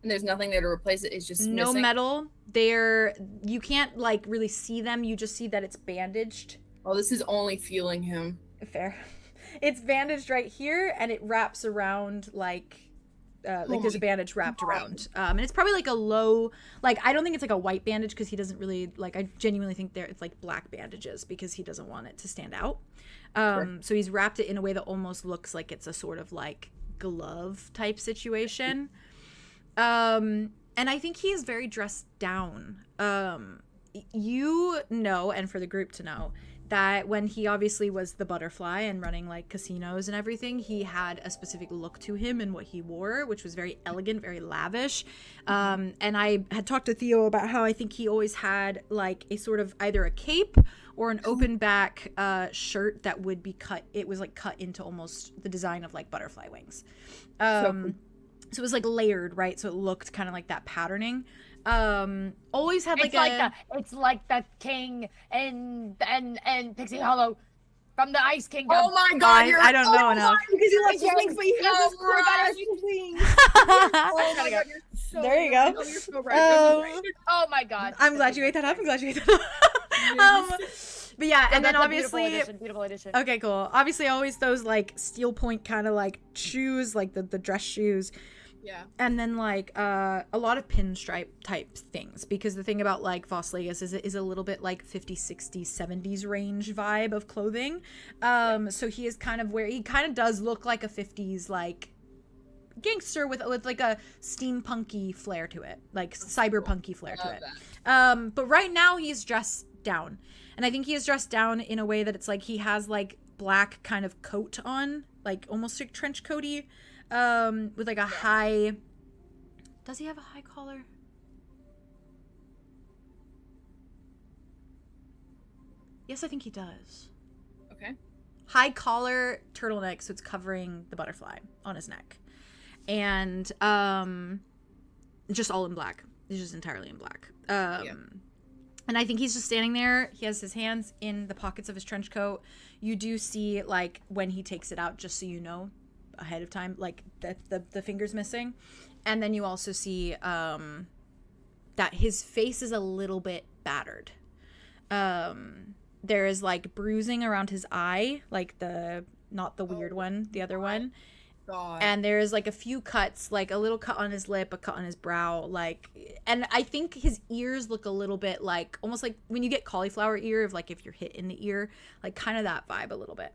And there's nothing there to replace it. It's just no missing? metal. You can't like really see them. You just see that it's bandaged. Oh, this is only feeling him. Fair. It's bandaged right here, and it wraps around like there's a bandage wrapped around. And it's probably like a low, like, I don't think it's like a white bandage because he doesn't really, like, I genuinely think it's like black bandages because he doesn't want it to stand out. Sure. So he's wrapped it in a way that almost looks like it's a sort of like glove type situation. And I think he is very dressed down. You know, and for the group to know, that when he obviously was the butterfly and running like casinos and everything, he had a specific look to him and what he wore, which was very elegant, very lavish. And I had talked to Theo about how I think he always had like a sort of either a cape or an open back shirt that would be cut. It was like cut into almost the design of like butterfly wings. So it was like layered, right? So it looked kind of like that patterning. Always had like it's like the king and Pixie Hollow from the Ice Kingdom. Oh my god, I don't know enough. Because he likes wings, but he has this wings. Oh my god, you're so there you go. Oh, you're so right. Oh my god. I'm glad you ate that up. But yeah, and then obviously beautiful edition. Okay, cool. Obviously always those like steel point kind of like shoes, like the dress shoes. Yeah. And then like a lot of pinstripe type things, because the thing about like 𝚑𝚑 is it is a little bit like 50s, 60s, 70s range vibe of clothing. So he is kind of he kind of does look like a 50s like gangster with like a steampunky flair to it, like cyberpunky flair to it. But right now he's dressed down, and I think he is dressed down in a way that it's like he has like black kind of coat on, like almost like trench coaty. With like a high, does he have a high collar? Yes, I think he does. Okay. High collar turtleneck, so it's covering the butterfly on his neck. And just all in black. He's just entirely in black. And I think he's just standing there. He has his hands in the pockets of his trench coat. You do see like when he takes it out, just so you know ahead of time, like the fingers missing. And then you also see that his face is a little bit battered. There is like bruising around his eye, like not the weird one, the other one. God. And there's like a few cuts, like a little cut on his lip, a cut on his brow, like, and I think his ears look a little bit like almost like when you get cauliflower ear, of like if you're hit in the ear, like kind of that vibe a little bit.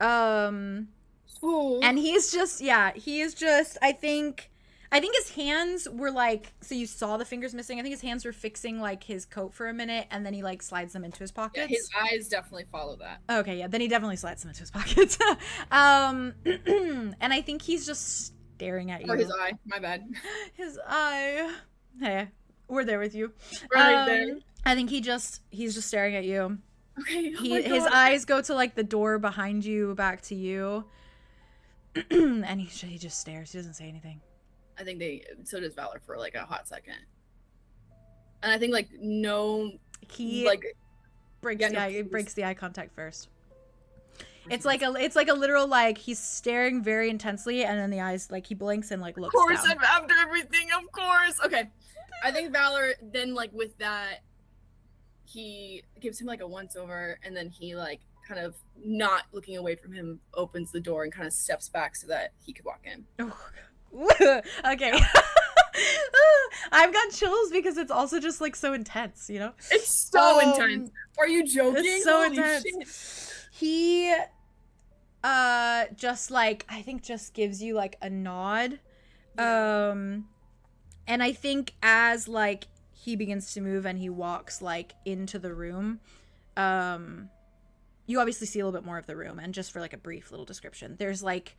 And he is just I think his hands were like, so you saw the fingers missing. I think his hands were fixing like his coat for a minute, and then he like slides them into his pockets. Yeah, his eyes definitely follow that. Okay, yeah, then he definitely slides them into his pockets. And I think he's just staring at you. Or his eye, my bad. His eye. Hey, we're there with you. We're right there. I think he's just staring at you. Okay. His eyes go to like the door behind you, back to you. And he just stares. He doesn't say anything. I think so does Valor for like a hot second. And I think like he like breaks the eye contact first. It's like a literal like he's staring very intensely, and then the eyes like he blinks and like looks down. Of course, I'm after everything, of course. Okay. I think Valor then like with that he gives him like a once over, and then he like kind of not looking away from him opens the door and kind of steps back so that he could walk in. Okay. I've got chills because it's also just like so intense, you know? It's so intense. Are you joking? It's so Holy intense. Shit. He just like I think just gives you like a nod. And I think as like he begins to move and he walks like into the room, you obviously see a little bit more of the room. And just for like a brief little description, there's like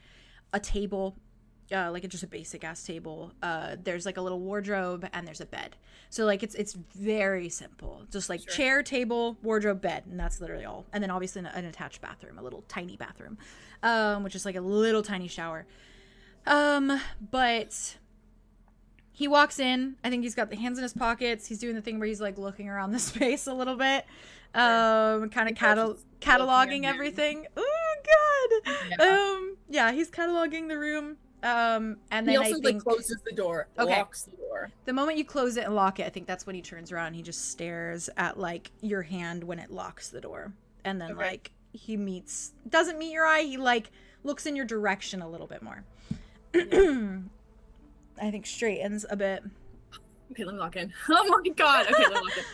a table, like just a basic ass table. There's like a little wardrobe and there's a bed. So like it's very simple, just like chair, table, wardrobe, bed, and that's literally all. And then obviously an attached bathroom, a little tiny bathroom, which is like a little tiny shower. But he walks in. I think he's got the hands in his pockets. He's doing the thing where he's like looking around the space a little bit, kind of cataloging everything. Ooh, god. Yeah, he's cataloging the room. And then he also I think closes the door, locks the door. The moment you close it and lock it, I think that's when he turns around. He just stares at like your hand when it locks the door, and then like he doesn't meet your eye. He like looks in your direction a little bit more. I think straightens a bit. Okay, let me lock in. Oh my god. Okay, let me lock in.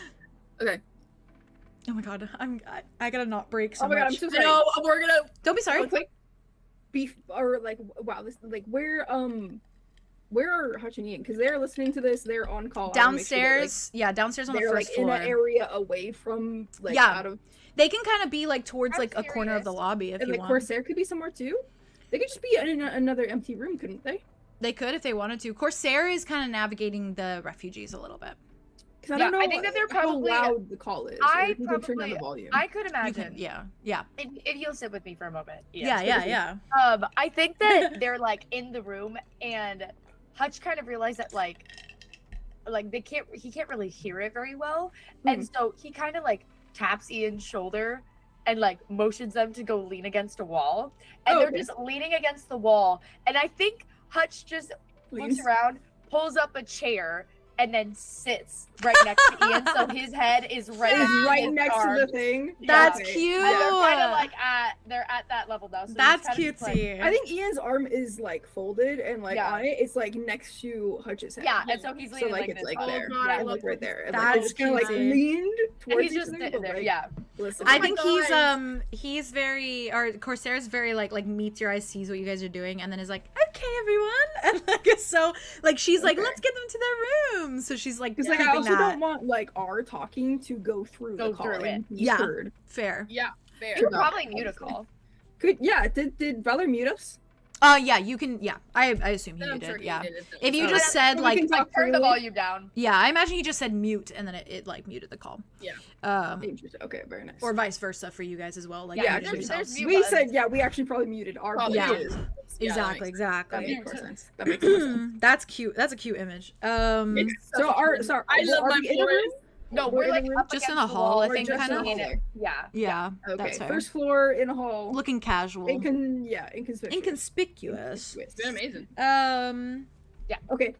Okay. Oh my god, I gotta not break so much. Oh my god, I'm so sorry. No, we're gonna. Don't be sorry. Quick. Beef or like wow, this like where are Hutch and Ian? Because they're listening to this. They're on call downstairs. Sure that, downstairs on the first floor. They're like in an area away from like out of. They can kind of be like towards like a corner of the lobby if you want. And like Corsair could be somewhere too. They could just be in another empty room, couldn't they? They could if they wanted to. Corsair is kind of navigating the refugees a little bit. Because I don't know. I think that they're probably how loud the call is. I turn down the volume. I could imagine. Yeah. If you'll sit with me for a moment. Yeah. I think that they're like in the room, and Hutch kind of realized that like he can't really hear it very well, and so he kind of like taps Ian's shoulder and like motions them to go lean against a wall, and they're just leaning against the wall, and I think Hutch just looks around, pulls up a chair, and then sits right next to Ian, so his head is right next to the thing. That's cute. And they're kind of like they're at that level now. So that's cutesy. I think Ian's arm is like folded and like on it. It's like next to Hutch's head. Yeah, and so he's leaning like it's like there. Yeah, like right there. And that's like, kind of like leaned towards. And he's just sitting there. Yeah. Listen. I think he's very, or Corsair's very like meets your eyes, sees what you guys are doing, and then is like, okay, everyone, and like so like she's like, let's get them to their room. So she's like, because like I also don't want like our talking to go through the call. Fair. Yeah, fair. You probably mute a call. Good. Yeah. Did Valor mute us? Yeah, you can. Yeah, I assume he did. Yeah, if you just said like turn the volume down. Yeah, I imagine he just said mute and then it like muted the call. Yeah. Okay, very nice. Or vice versa for you guys as well. Like yeah, we said we actually probably muted our. Exactly. That makes more sense. That makes more sense. That's cute. That's a cute image. So I love my voice. No, we're like just in a hall, I think, kind of. Yeah. Okay. That's fair. First floor in a hall. Looking casual. Inconspicuous. Inconspicuous. It's been amazing. Yeah. Okay.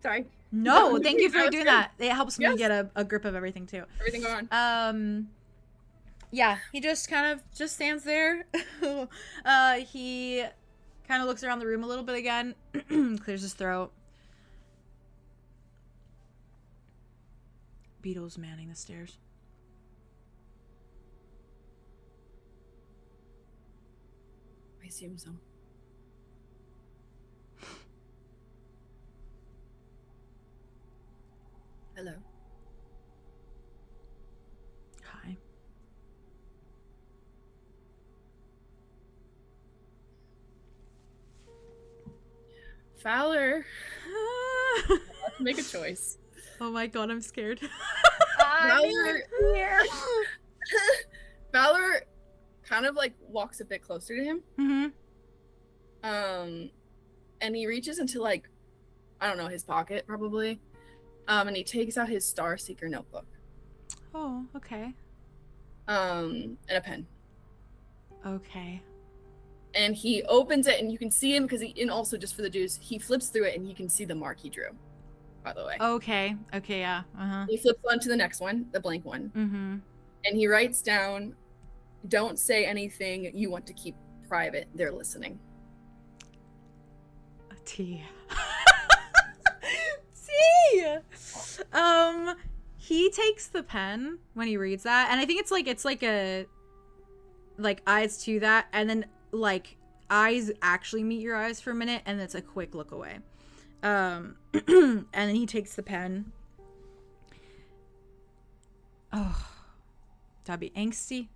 Sorry. No, thank you for doing that. It helps me get a grip of everything too. Everything going on. Yeah, he just kind of just stands there. He kind of looks around the room a little bit again, clears his throat. Beetle's manning the stairs. I assume so. Hello. Hi. Fowler. Let's make a choice. Oh my god, I'm scared. Valor kind of like walks a bit closer to him. Mm-hmm. And he reaches into like, I don't know, his pocket probably. And he takes out his Star Seeker notebook. Oh, okay. And a pen. Okay. And he opens it, and you can see him and also just for the dudes, he flips through it, and you can see the mark he drew. By the way. Okay, yeah. He flips on to the next one, the blank one. Mm-hmm. And he writes down, "Don't say anything you want to keep private. They're listening." T. He takes the pen when he reads that, and I think it's like a eyes to that, and then like eyes actually meet your eyes for a minute, and it's a quick look away. And then he takes the pen. Oh, that'd be angsty.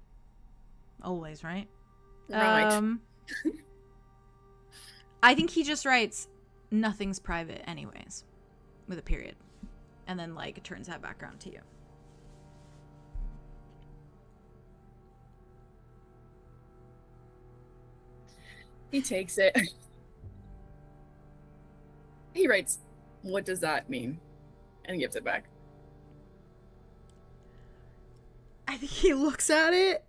Always, right? Right. I think he just writes, "Nothing's private anyways," with a period. And then like it turns that background to you. He takes it. He writes, "What does that mean?" and gives it back. I think he looks at it.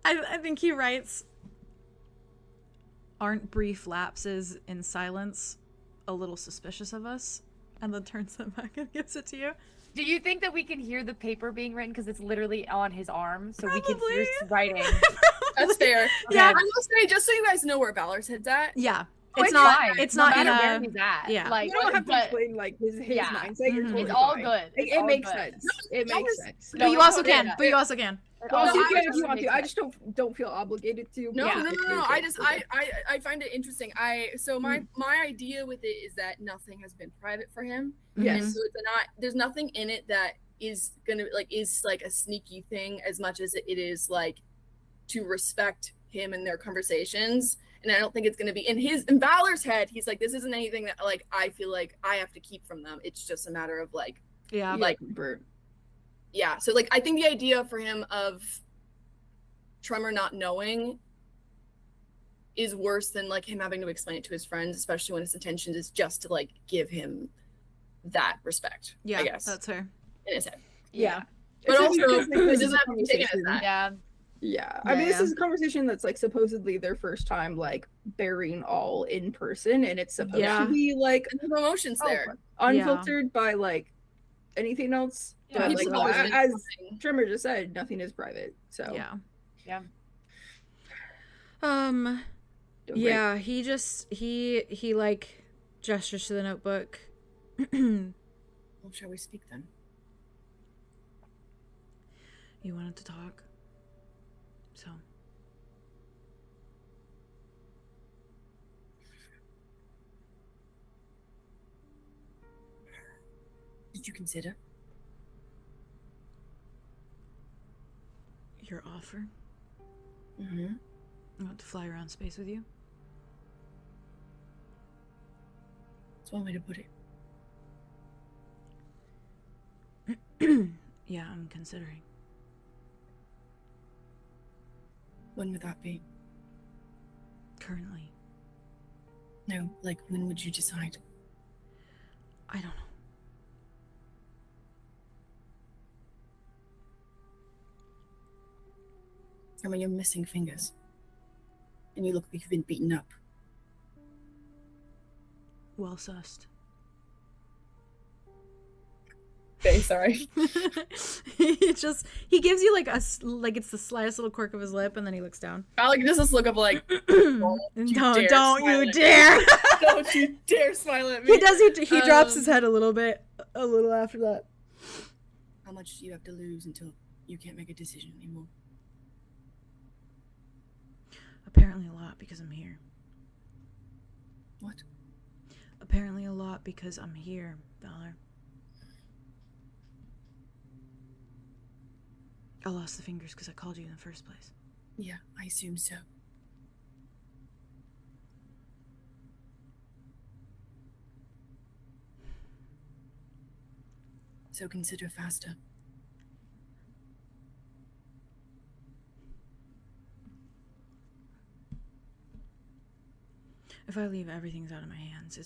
I think he writes, aren't brief lapses in silence a little suspicious of us? And then turns them back and gives it to you. Do you think that we can hear the paper being written because it's literally on his arm, so Probably. we can hear writing? That's fair. Yeah. I will say, just so you guys know where 3head's at. Yeah. Oh, It's not. fine. It's No not in matter a. where he's at. Yeah. Like, You don't have to but- explain like his Yeah. mindset. You're totally It's all fine. good. It's It all makes good. sense. It makes sense. But you it's also okay. can. But you also can. Well, Also, you I can if just you want make to. I sense. just don't feel obligated to. No, Yeah. no. I find it interesting. My idea with it is that nothing has been private for him. Yes. And so there's nothing in it that is gonna is a sneaky thing as much as it is like to respect him and their conversations. And I don't think it's gonna be in Valor's head. He's like, this isn't anything that like I feel like I have to keep from them. It's just a matter of like, Yeah. yeah. So like I think the idea for him of Tremor not knowing is worse than like him having to explain it to his friends, especially when his intention is just to like give him that respect. Yeah. I guess That's her. in his head. Yeah. But It's also, because, like, it this doesn't is a have to be taken as conversation. that. Yeah. Yeah. I mean, this Yeah. is a conversation that's like supposedly their first time like bearing all in person, and it's supposed Yeah. to be like And there's emotions there. unfiltered by like anything else. Yeah, But People like, always meant as something. Tremor just said, nothing is private. So Yeah. Yeah. don't break. Yeah. He just he like gestures to the notebook. Well, shall we speak then? You wanted to talk. So. Did you consider? Your offer? Mm-hmm. I want to fly around space with you. That's one way to put it. Yeah, I'm considering. When would that be? Currently. No, like when would you decide? I don't know. I mean, you're missing fingers. And you look like you've been beaten up. Well sussed. Okay, sorry. he gives you like it's the slightest little quirk of his lip, and then he looks down. I like just this look of like, Don't you dare! Don't you dare smile at me. He drops his head a little bit, a little after that. How much do you have to lose until you can't make a decision anymore? Apparently a lot because I'm here. What? Apparently a lot because I'm here, Valor. I lost the fingers because I called you in the first place. Yeah, I assume so. So consider faster. If I leave, everything's out of my hands.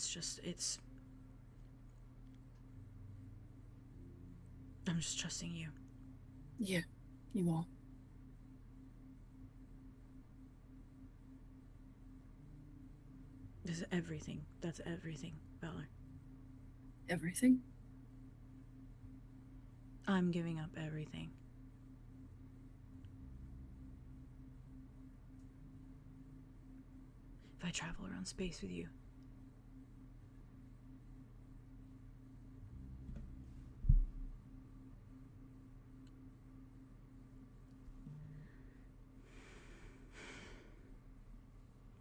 I'm just trusting you. Yeah, you are. This is everything. That's everything, Valor. Everything? I'm giving up everything. If I travel around space with you.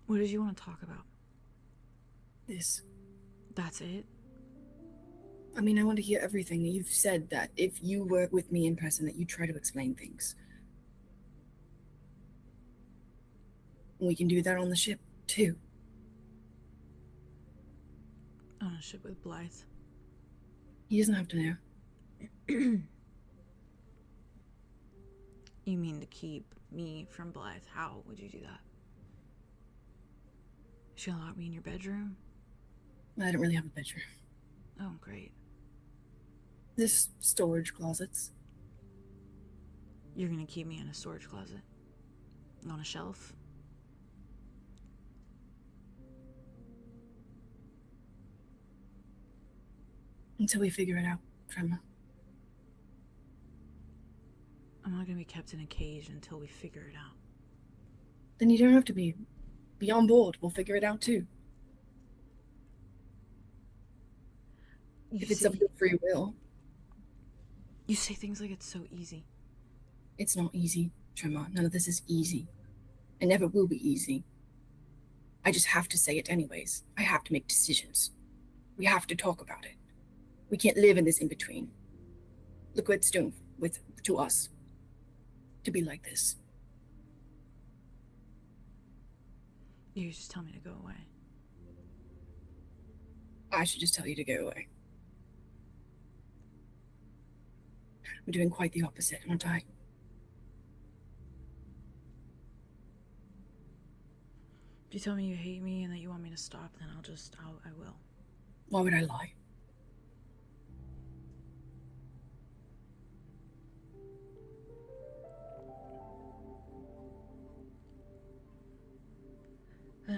What did you want to talk about? This. That's it? I mean, I want to hear everything. You've said that if you were with me in person, that you try to explain things. We can do that on the ship, too. On a ship with Blythe. He doesn't have to know. You mean to keep me from Blythe? How would you do that? Is she gonna lock me in your bedroom? I don't really have a bedroom. Oh, great. This storage closets. You're gonna keep me in a storage closet? On a shelf. Until we figure it out, Tremor. I'm not gonna be kept in a cage until we figure it out. Then you don't have to be on board. We'll figure it out too. If it's of your free will. You say things like it's so easy. It's not easy, Tremor. None of this is easy. It never will be easy. I just have to say it anyways. I have to make decisions. We have to talk about it. We can't live in this in-between. Look what it's doing to us. To be like this. You just tell me to go away. I should just tell you to go away. We're doing quite the opposite, aren't I? If you tell me you hate me and that you want me to stop, then I will. Why would I lie?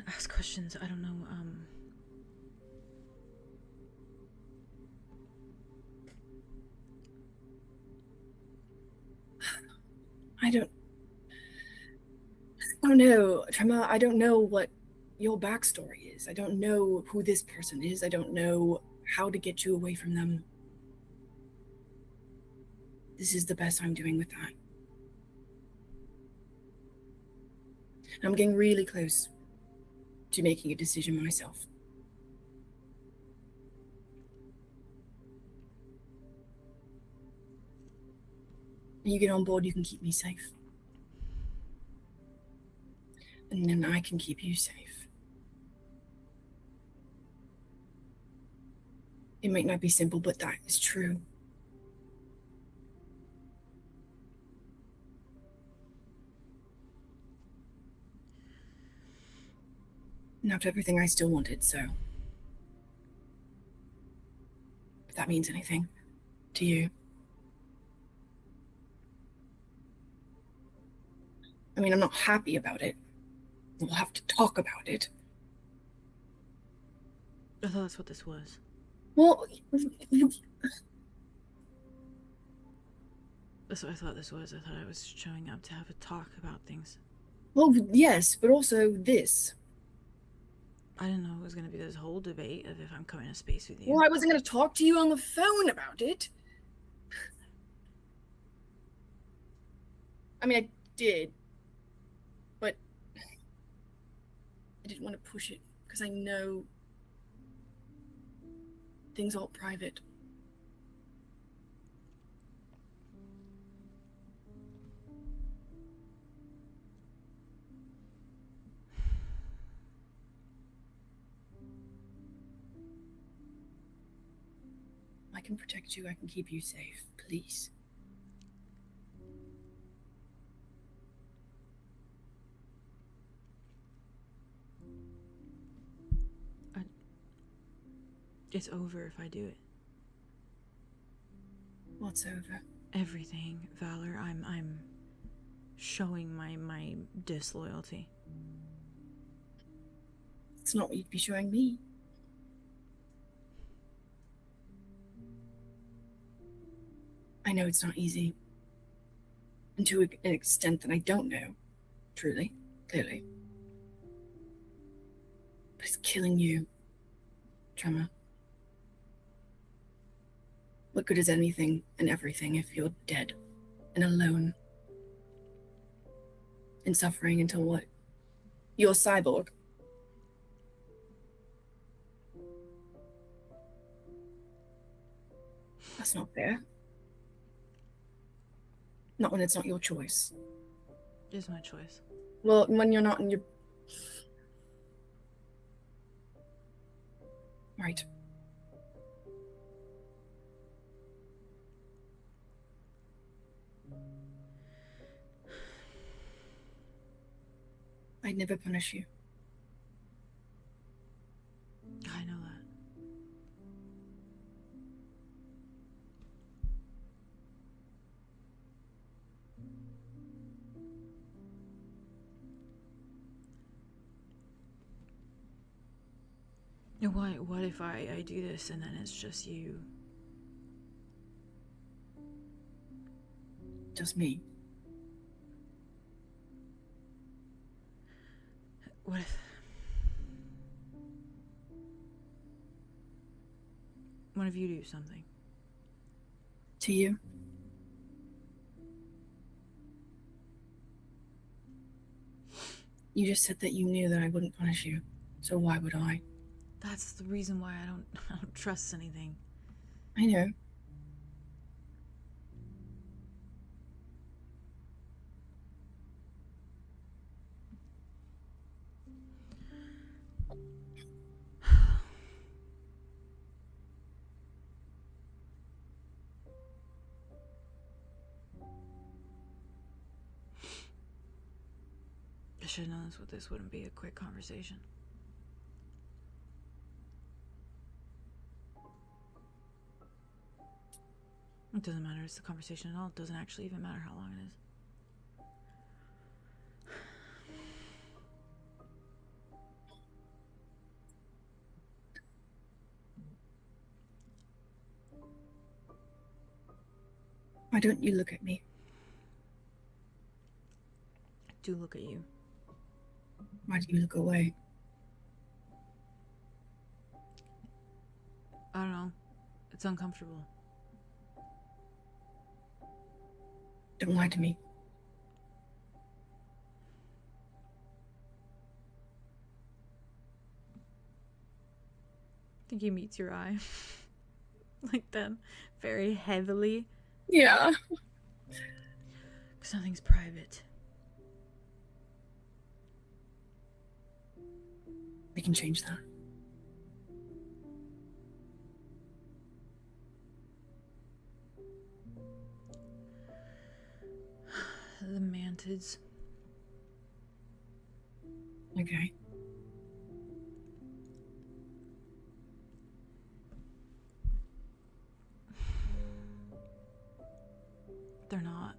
Ask questions. I don't know. I don't know, Tremor. I don't know what your backstory is. I don't know who this person is. I don't know how to get you away from them. This is the best I'm doing with that. I'm getting really close to making a decision myself. You get on board, you can keep me safe. And then I can keep you safe. It might not be simple, but that is true. And after everything, I still wanted, so. If that means anything to you. I mean, I'm not happy about it. We'll have to talk about it. I thought that's what this was. Well, That's what I thought this was. I thought I was showing up to have a talk about things. well, yes, but also this. I didn't know it was going to be this whole debate of if I'm coming to space with you. Well, I wasn't going to talk to you on the phone about it. I mean, I did. But I didn't want to push it because I know things aren't private. I can protect you. I can keep you safe. Please. It's over if I do it. What's over? Everything, Valor. I'm showing my disloyalty. It's not what you'd be showing me. I know it's not easy. And to an extent that I don't know. Truly. Clearly. But it's killing you. Tremor. What good is anything and everything if you're dead and alone and suffering until what? You're a cyborg. That's not fair. Not when it's not your choice. It is my choice. Well, when you're not in your... Right. I'd never punish you. I know that. What if I do this and then it's just you? Just me. What if you do something? To you? You just said that you knew that I wouldn't punish you, so why would I? That's the reason why I don't trust anything. I know. I should have known this wouldn't be a quick conversation. It doesn't matter, it's the conversation at all. It doesn't actually even matter how long it is. Why don't you look at me? I do look at you. Why do you look away? I don't know. It's uncomfortable. Don't lie to me. I think he meets your eye. Like then, very heavily. Yeah. Because nothing's private. We can change that. The mantids. Okay. They're not,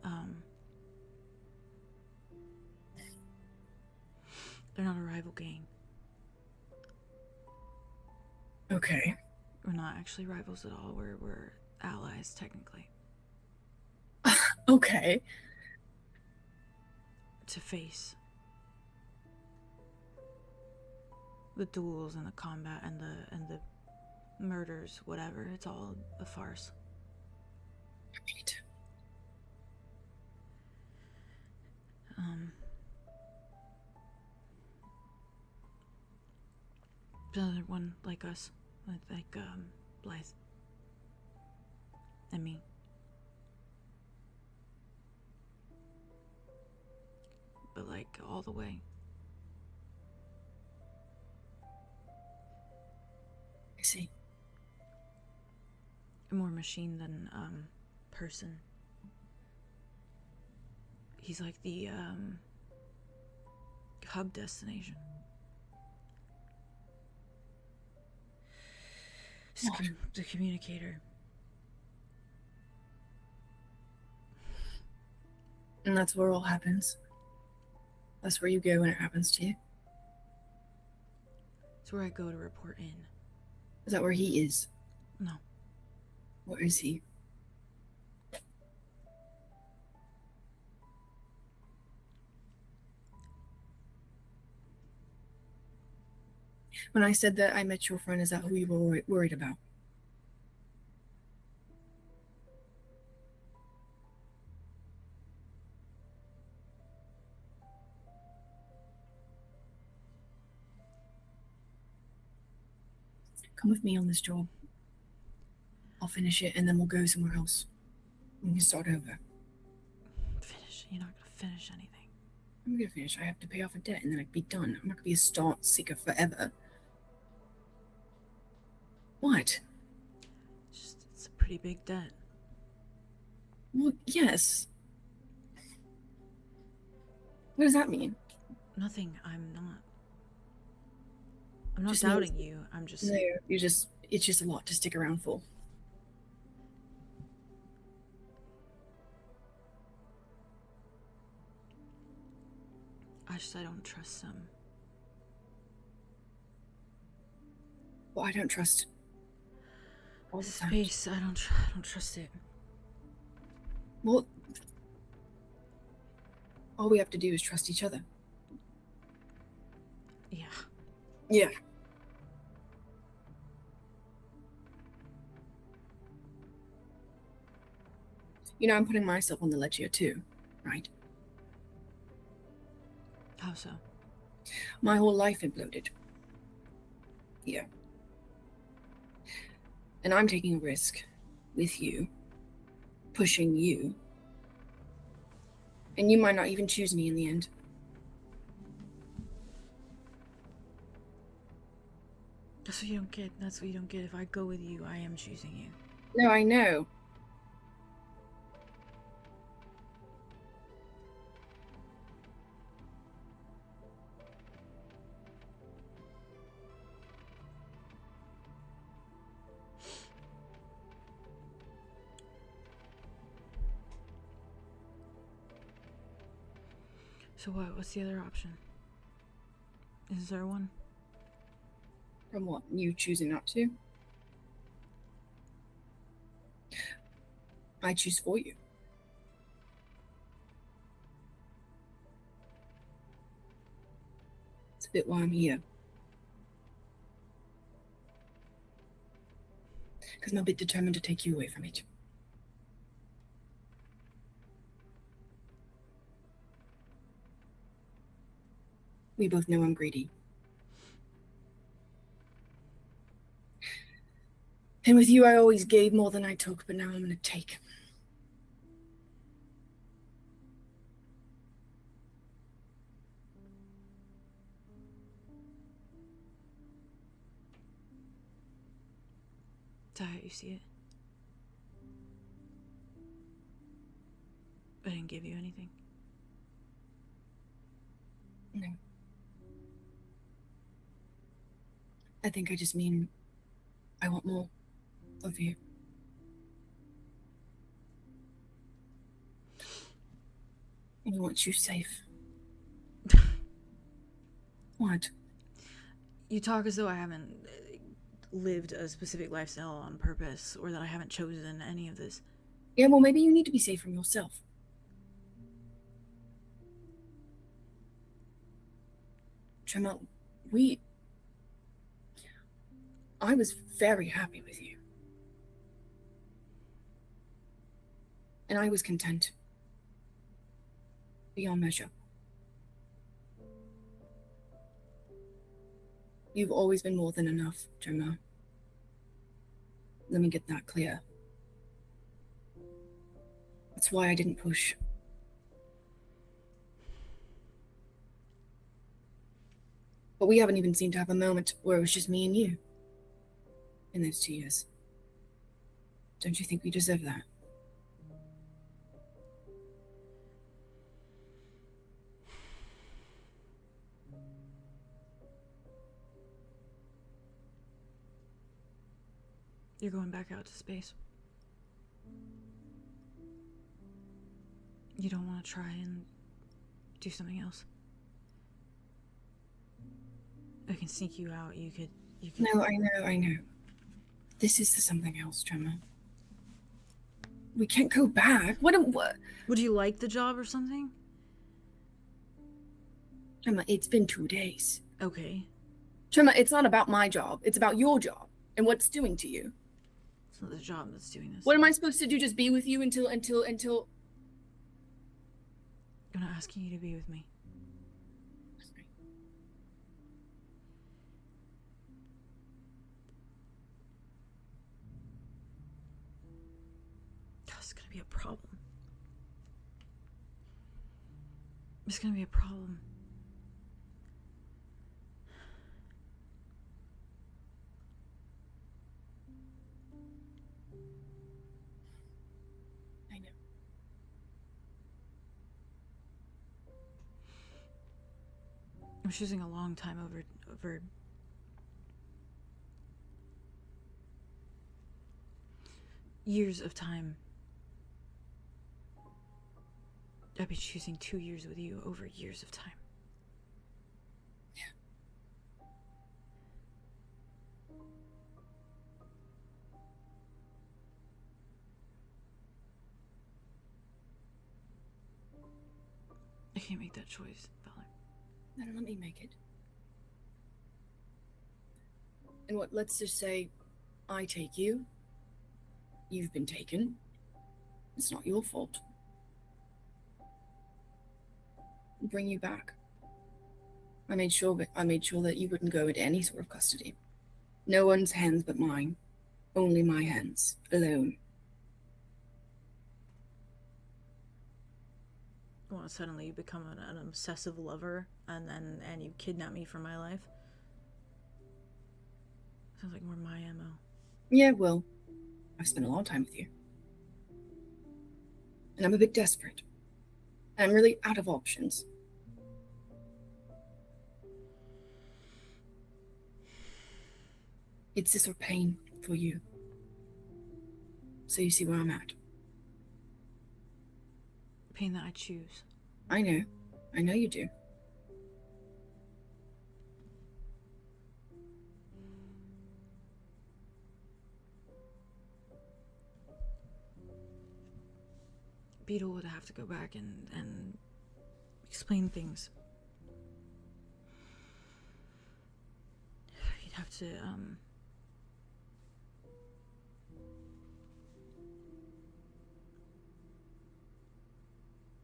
they're not a rival gang. Okay. We're not actually rivals at all. We're allies, technically. Okay. To face the duels and the combat and the murders, whatever. It's all a farce. Right. Another one like us, like Blythe and me. But like all the way. I see. More machine than person. He's like the hub destination. The communicator. And that's where all happens. That's where you go when it happens to you. It's where I go to report in. Is that where he is? No. Where is he? When I said that I met your friend, is that who you were worried about? Come with me on this job. I'll finish it and then we'll go somewhere else. We can start over. Finish? You're not gonna finish anything. I'm gonna finish. I have to pay off a debt and then I'd be done. I'm not gonna be a start seeker forever. What? It's a pretty big debt. Well, yes. What does that mean? Nothing. I'm not Just doubting you. I'm just. No, it's just a lot to stick around for. I don't trust them. Well, I don't trust. Space, I don't trust it. Well, all we have to do is trust each other. Yeah. Yeah. You know, I'm putting myself on the ledge here too, right? How so? My whole life imploded. Yeah. And I'm taking a risk with you, pushing you. And you might not even choose me in the end. That's what you don't get. That's what you don't get. If I go with you, I am choosing you. No, I know. So what? What's the other option? Is there one? From what? You choosing not to? I choose for you. It's a bit why I'm here. Because I'm a bit determined to take you away from it. We both know I'm greedy. And with you, I always gave more than I took, but now I'm gonna take. Is that how you see it? I didn't give you anything. No. I think I just mean I want more of you. And I want you safe. What? You talk as though I haven't lived a specific lifestyle on purpose, or that I haven't chosen any of this. Yeah, well, maybe you need to be safe from yourself. Gemma, I was very happy with you. And I was content. Beyond measure. You've always been more than enough, Gemma. Let me get that clear. That's why I didn't push. But we haven't even seemed to have a moment where it was just me and you. In those 2 years. Don't you think we deserve that? You're going back out to space. You don't want to try and do something else? I can sneak you out. You could. No, I know. This is something else, Gemma. We can't go back. What? Would you like the job or something? Gemma, it's been 2 days. Okay. Gemma, it's not about my job. It's about your job and what it's doing to you. It's not the job that's doing this. What am I supposed to do? Just be with you until... I'm not asking you to be with me. It's gonna be a problem. It's gonna be a problem. I know. I'm choosing a long time over years of time. I'd be choosing 2 years with you over years of time. Yeah. can't make that choice, Valor. Then let me make it. And what, let's just say I take you. You've been taken. It's not your fault. I'll bring you back. I made sure that you wouldn't go into any sort of custody. No one's hands but mine. Only my hands. Alone. Well, suddenly you become an obsessive lover, and you kidnap me for my life. Sounds like more my MO. Yeah, well, I've spent a long time with you. And I'm a bit desperate. I'm really out of options. It's this or pain for you. So you see where I'm at. Pain that I choose. I know. I know you do. Beetle would have to go back and explain things. He'd have to,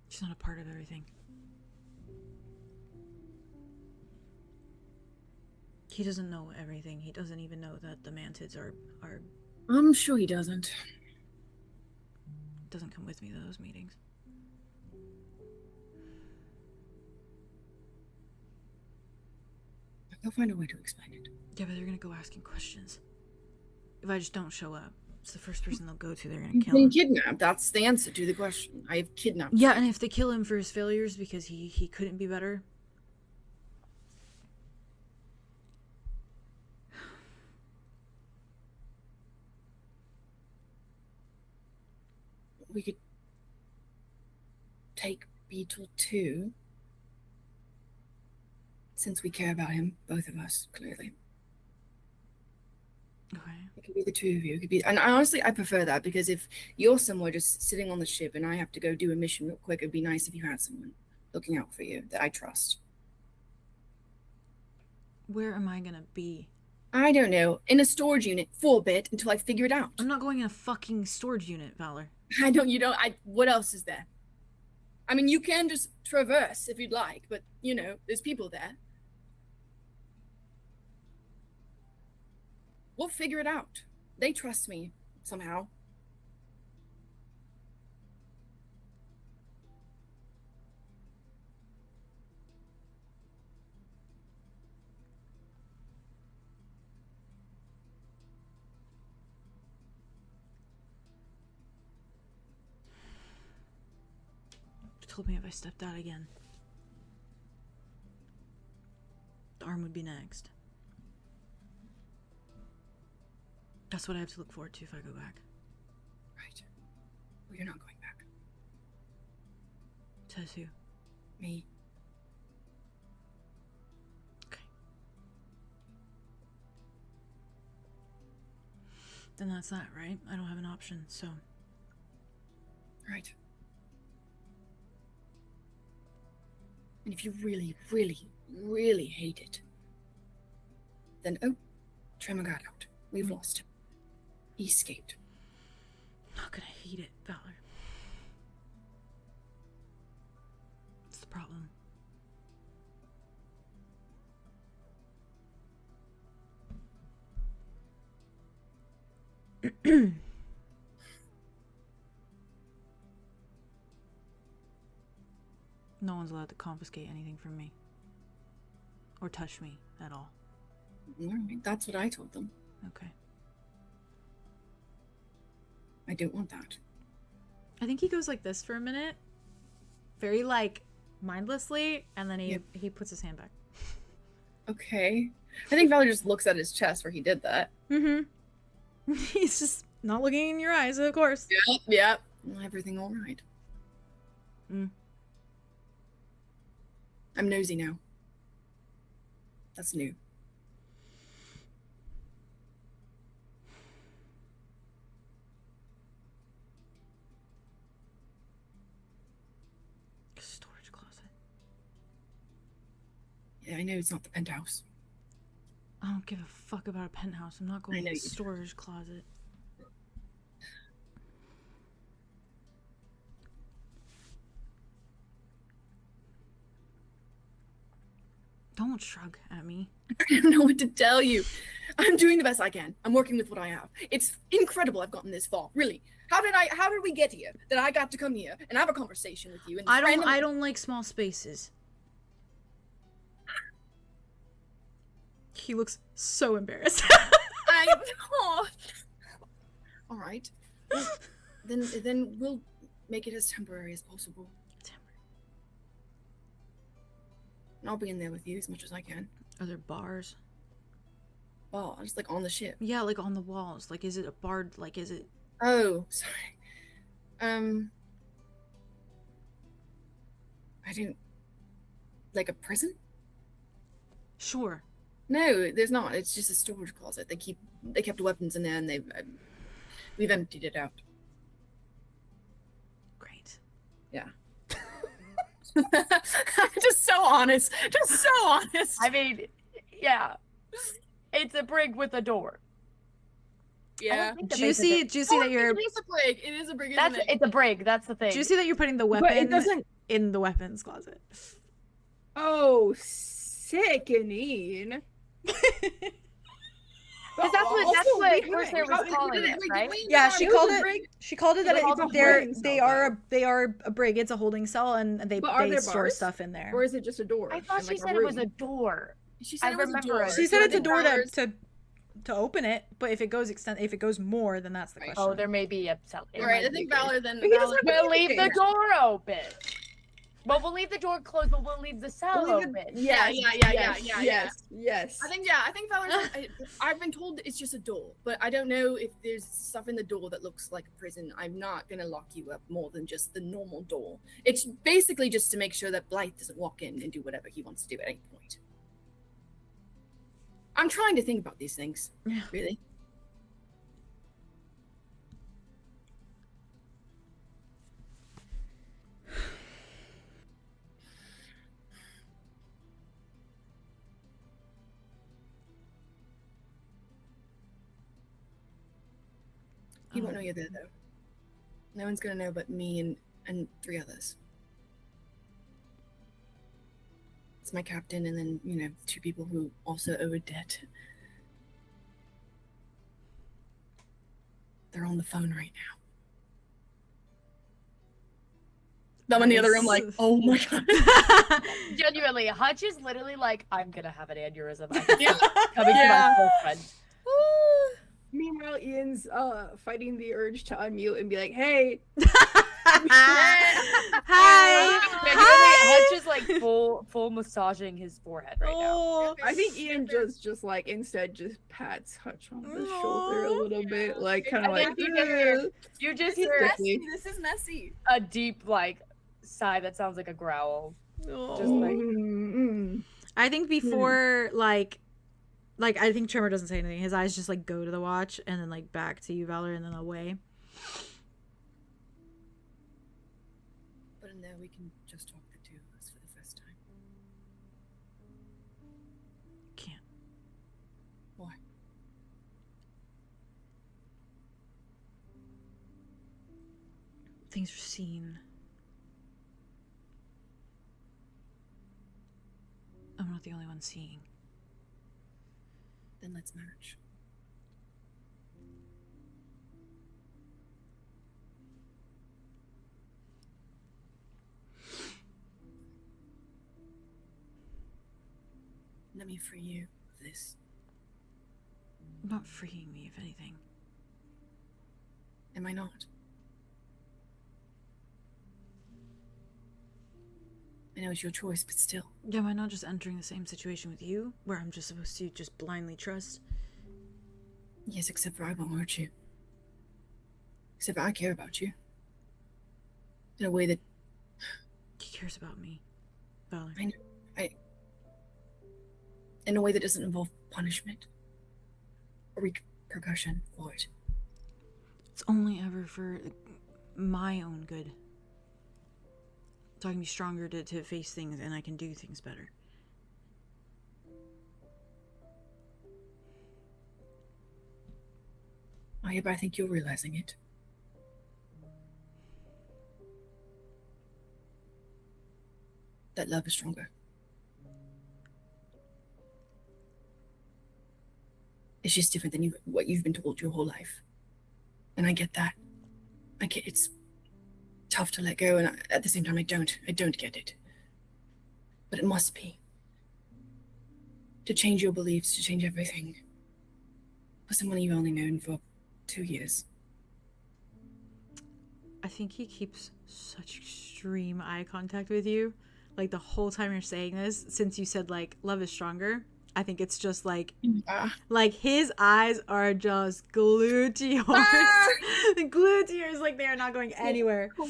she's not a part of everything. He doesn't know everything. He doesn't even know that the mantids are I'm sure he doesn't. Doesn't come with me to those meetings. He'll find a way to explain it. Yeah, but they're gonna go asking questions. If I just don't show up, it's the first person they'll go to. They're gonna You've kill been him. kidnapped. That's the answer to the question. I have kidnapped. Yeah, and if they kill him for his failures because he couldn't be better. We could take Beetle too. Since we care about him, both of us, clearly. Okay. It could be the two of you. It could be, and honestly, I prefer that, because if you're somewhere just sitting on the ship and I have to go do a mission real quick, it'd be nice if you had someone looking out for you that I trust. Where am I gonna be? I don't know. In a storage unit for a bit until I figure it out. I'm not going in a fucking storage unit, Valor. What else is there? I mean, you can just traverse if you'd like, but, you know, there's people there. We'll figure it out. They trust me, somehow. Told me if I stepped out again, the arm would be next. That's what I have to look forward to if I go back. Right. Well, you're not going back. Says who? Me. Okay. Then that's that, right? I don't have an option, so. Right. And if you really, really, really hate it, then, oh, Tremor got out. We've lost him. He escaped. I'm not gonna hate it, Valor. What's the problem? No one's allowed to confiscate anything from me. Or touch me at all. All right, that's what I told them. Okay. I don't want that. I think he goes like this for a minute. Very, like, mindlessly, and then he puts his hand back. Okay. I think Valor just looks at his chest where he did that. Mm-hmm. He's just not looking in your eyes, of course. Yep. Well, everything all right. I'm nosy now. That's new. Storage closet. I know it's not the penthouse. I don't give a fuck about a penthouse. I'm not going to the storage closet. Don't shrug at me. I don't know what to tell you. I'm doing the best I can. I'm working with what I have. It's incredible I've gotten this far. Really. How did we get here? That I got to come here and have a conversation with you? And I don't like small spaces. He looks so embarrassed. All right. Then we'll make it as temporary as possible. And I'll be in there with you as much as I can. Are there bars? Bars, like on the ship? Yeah, like on the walls. Like, is it a bar? Like, is it... Oh, sorry. I don't... Like a prison? Sure. No, there's not. It's just a storage closet. They kept weapons in there, and we've emptied it out. Great. Yeah. Just so honest. I mean, yeah. It's a brig with a door. Yeah. Juicy that you're... It is a brig. It is a brig. It's a brig. That's the thing. Juicy that you're putting the weapon in the weapons closet. Oh, sickening. Because that's what Corsair was calling it, right? Yeah, she called it that they are a brig. It's a holding cell, and they store stuff in there. Or is it just a door? I thought she said it was a door. She said She said it's a door to open it, but if it goes more, then that's the question. Oh, there may be a cell. All right, I think Valor We'll leave the door open. Well, we'll leave the door closed, but we'll leave the cell open. Yes. I think Valor's I've been told it's just a door, but I don't know if there's stuff in the door that looks like a prison. I'm not gonna lock you up more than just the normal door. It's basically just to make sure that Blythe doesn't walk in and do whatever he wants to do at any point. I'm trying to think about these things. Yeah. Really. He won't know you're there, though. No one's gonna know but me and 3 others. It's my captain and then, 2 people who also owe a debt. They're on the phone right now. I'm in the other room like, oh my god. Genuinely, Hutch is literally like, I'm gonna have an aneurysm. Coming to my girlfriend. Meanwhile, Ian's fighting the urge to unmute and be like, "Hey, hi." Hutch is like full massaging his forehead right now. I think Ian just like instead just pats Hutch on the shoulder a little bit, like kind of like. You just hear this is messy. A deep like sigh that sounds like a growl. Just like. I think before like I think Trevor doesn't say anything. His eyes just like go to the watch and then like back to you, Valor, and then away. But in there we can just talk the 2 of us for the first time. Can't. Why? Things are seen. I'm not the only one seeing. Then let's merge. Let me free you of this. Not freeing me, if anything. Am I not? I know it's your choice, but still. Am I not just entering the same situation with you, where I'm just supposed to just blindly trust? Yes, except for I won't hurt you. Except for I care about you. In a way that... He cares about me, Valor. I know. In a way that doesn't involve punishment. Or repercussion for it. It's only ever for my own good. So I can be stronger to face things and I can do things better. I hereby think you're realizing it. That love is stronger. It's just different than what you've been told your whole life. And I get that. I get it's tough to let go, and at the same time I don't get it. But it must be. To change your beliefs, to change everything. For someone you've only known for 2 years. I think he keeps such extreme eye contact with you. Like the whole time you're saying this, since you said like love is stronger, I think it's just like his eyes are just glued to yours. Glued to yours, like they are not going anywhere. Cool.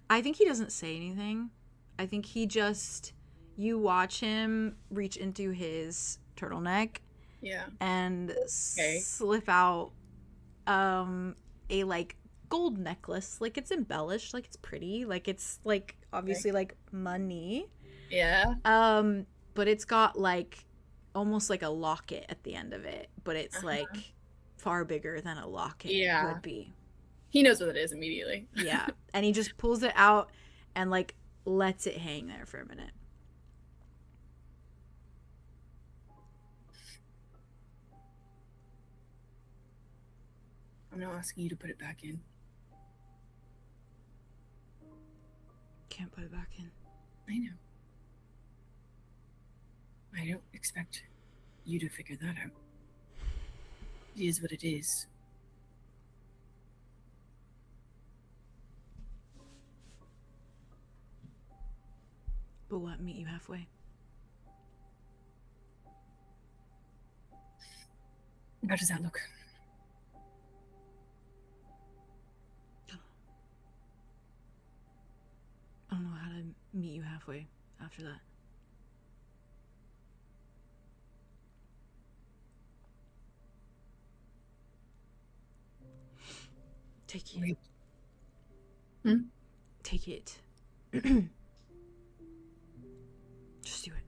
I think he doesn't say anything. I think he just, you watch him reach into his turtleneck. Yeah. And slip out a like gold necklace. Like it's embellished, like it's pretty, like it's like obviously like money. Yeah. But it's got like almost like a locket at the end of it, but it's like far bigger than a locket would be. He knows what it is immediately. Yeah. And he just pulls it out and like lets it hang there for a minute. I'm not asking you to put it back in. Can't put it back in. I know. I don't expect you to figure that out. It is what it is. But what, meet you halfway? How does that look? I don't know how to meet you halfway after that. Take it. Take it. Just do it.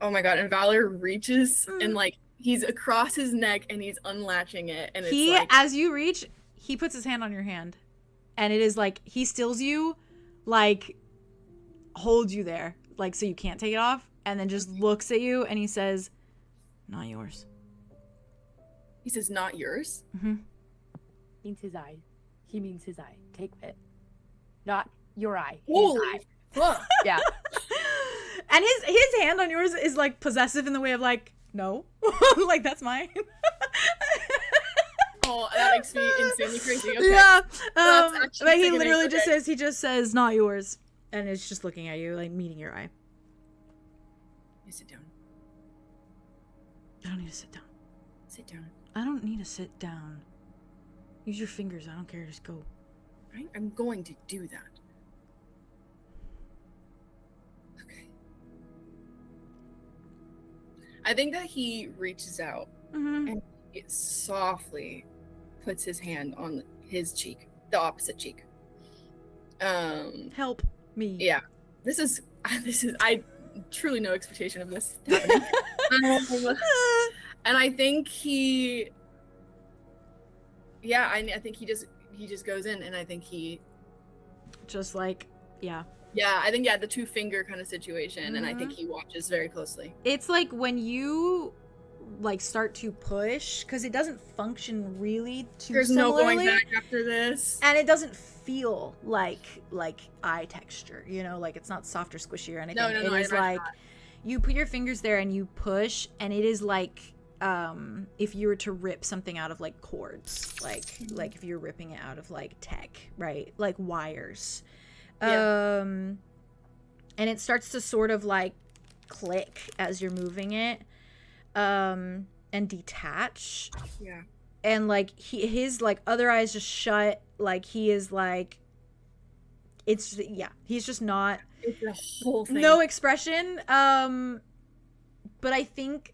Oh my god, and Valor reaches and like he's across his neck and he's unlatching it, and he, it's like, as you reach, he puts his hand on your hand. And it is like, he stills you, like, holds you there, like, so you can't take it off, and then just looks at you, and he says, not yours. He says, not yours? Mm-hmm. Means his eye. He means his eye. Take it. Not your eye. His Holy eye. fuck. Yeah. And his hand on yours is, like, possessive in the way of, like, no. Like, that's mine. Oh, that makes me insanely crazy. Okay. Yeah. But he literally just says, not yours. And it's just looking at you, like, meeting your eye. You sit down. I don't need to sit down. Sit down. I don't need to sit down. Use your fingers. I don't care. Just go. I'm going to do that. Okay. I think that he reaches out and it softly puts his hand on his cheek, the opposite cheek. Help me. Yeah. This is I truly no expectation of this happening. And I think he I think he just goes in, and I think he just like I think the 2-finger kind of situation, and I think he watches very closely. It's like when you like start to push, because it doesn't function really too There's similarly. no going back after this, and it doesn't feel like eye texture, you know, like it's not soft or squishy or anything. No, it is like you put your fingers there and you push, and it is like if you were to rip something out of like cords, like if you're ripping it out of like tech, right, like wires. And it starts to sort of like click as you're moving it, and detach. Yeah. And like his like other eyes just shut, like he is like, it's he's just not, it's the whole thing. No expression. But I think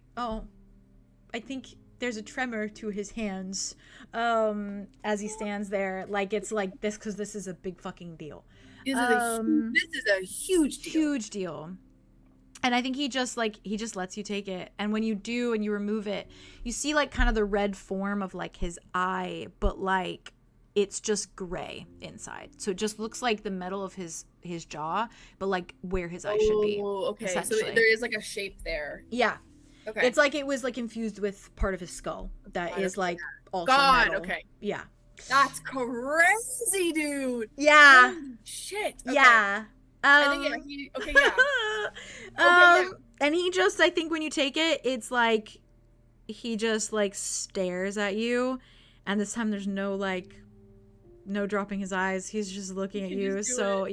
there's a tremor to his hands as he stands there, like it's like this, because this is a big fucking deal. This is a huge deal. Huge deal. And I think he just lets you take it. And when you do and you remove it, you see like kind of the red form of like his eye, but like it's just gray inside. So it just looks like the metal of his jaw, but like where his eye should be. Oh, okay. So there is like a shape there. Yeah. Okay. It's like it was like infused with part of his skull that is like also metal. Okay. Yeah. That's crazy, dude. Yeah. Holy shit. Okay. Yeah. I think And he just, I think when you take it, it's like he just like stares at you, and this time there's no dropping his eyes. He's just looking at you. So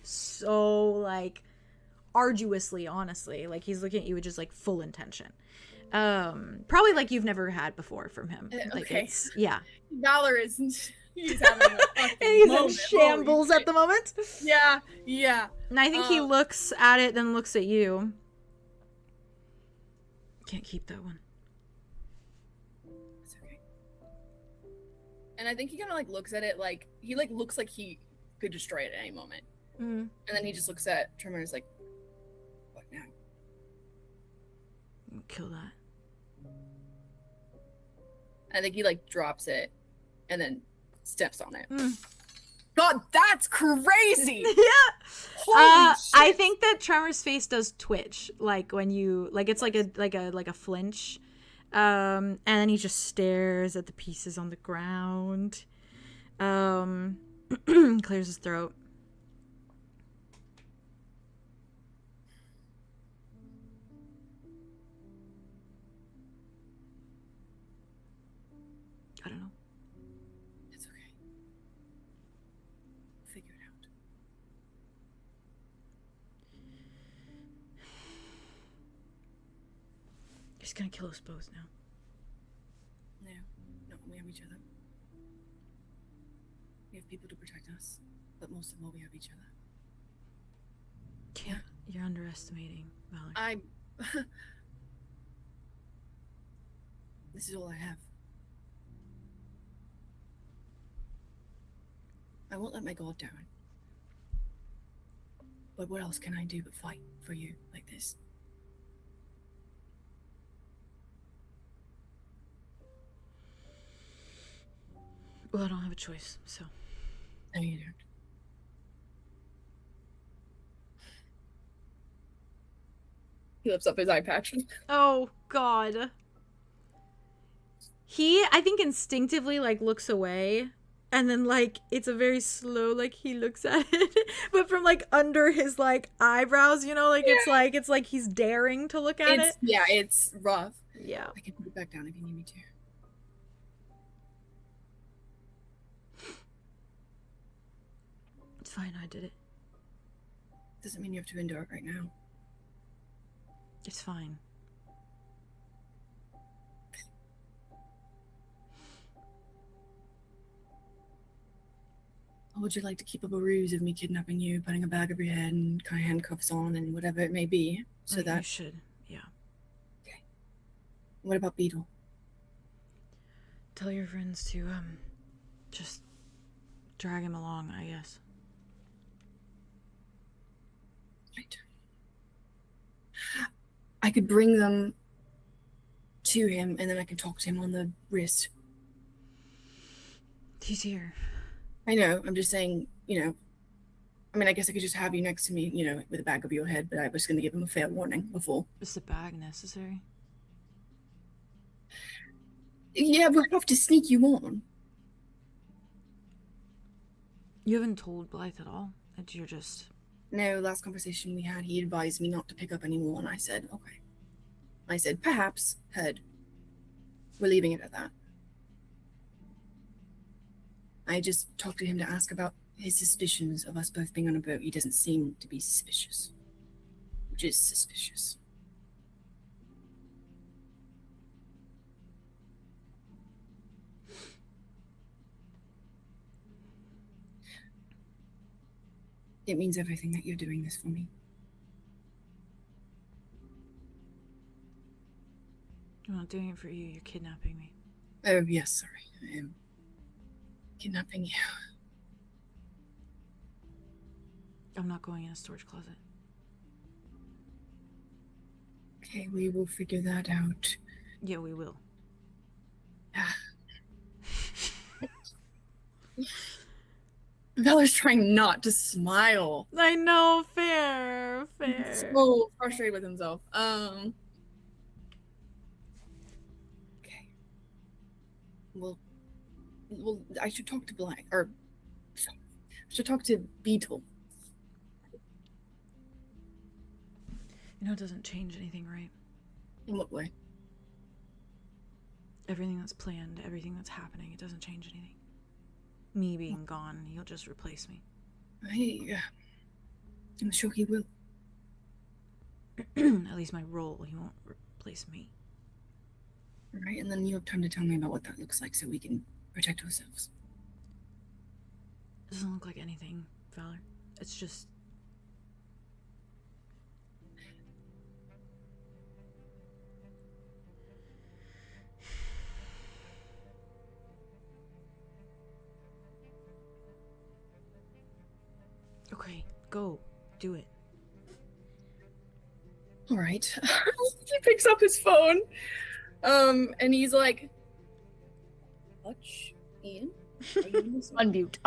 so like arduously, honestly, like he's looking at you with just like full intention. Probably like you've never had before from him. Like it's Valor isn't. He's having he's in shambles at the moment. Yeah. And I think he looks at it, then looks at you. Can't keep that one. It's okay. And I think he kind of like looks at it like he like looks like he could destroy it at any moment. And then he just looks at Tremor and is like, "What now?" Kill that. I think he like drops it, and then steps on it. God, that's crazy. Yeah. I think that Tremor's face does twitch, like when you like it's like a flinch. And then he just stares at the pieces on the ground. Clears his throat. I don't know. It's okay. Figure it out. He's gonna kill us both now. No, not when we have each other. We have people to protect us, but most of all, we have each other. Can't. You're underestimating Valor. This is all I have. I won't let my guard down. But what else can I do but fight for you like this? Well, I don't have a choice, so. No, you don't. He lifts up his eye patch. Oh, God. He, I think, instinctively, like, looks away. And then, like, it's a very slow, like, he looks at it. But from, like, under his, like, eyebrows, you know? Like, it's like he's daring to look at it. Yeah, it's rough. Yeah. I can put it back down if you need me to. It's fine, I did it. Doesn't mean you have to endure it right now. It's fine. Or would you like to keep up a ruse of me kidnapping you, putting a bag over your head and kind of handcuffs on and whatever it may be? So that you should, yeah. Okay. What about Beetle? Tell your friends to, just drag him along, I guess. Right. I could bring them to him, and then I can talk to him on the wrist. He's here. I know, I'm just saying, you know, I mean, I guess I could just have you next to me, you know, with a bag over your head, but I was going to give him a fair warning before. Is the bag necessary? Yeah, we'll have to sneak you on. You haven't told Blythe at all? That you're just... No, last conversation we had, he advised me not to pick up anymore, and I said, okay. I said, perhaps, heard. We're leaving it at that. I just talked to him to ask about his suspicions of us both being on a boat. He doesn't seem to be suspicious. Which is suspicious. It means everything that you're doing this for me. I'm not doing it for you. You're kidnapping me. Oh, yes, sorry. I am kidnapping you. I'm not going in a storage closet. Okay, we will figure that out. Yeah, we will. Valor's trying not to smile. I know, fair. He's so frustrated with himself. Okay. Well, I should talk to I should talk to Beetle. You know, it doesn't change anything, right? In what way? Everything that's planned, everything that's happening, it doesn't change anything. Me being gone, he'll just replace me. I'm sure he will. At least my role, he won't replace me. Right, and then you have time to tell me about what that looks like so we can protect ourselves. It doesn't look like anything, Valor. It's just... Okay, go. Do it. All right. He picks up his phone. And he's like, "Watch, Ian? Unmute. It's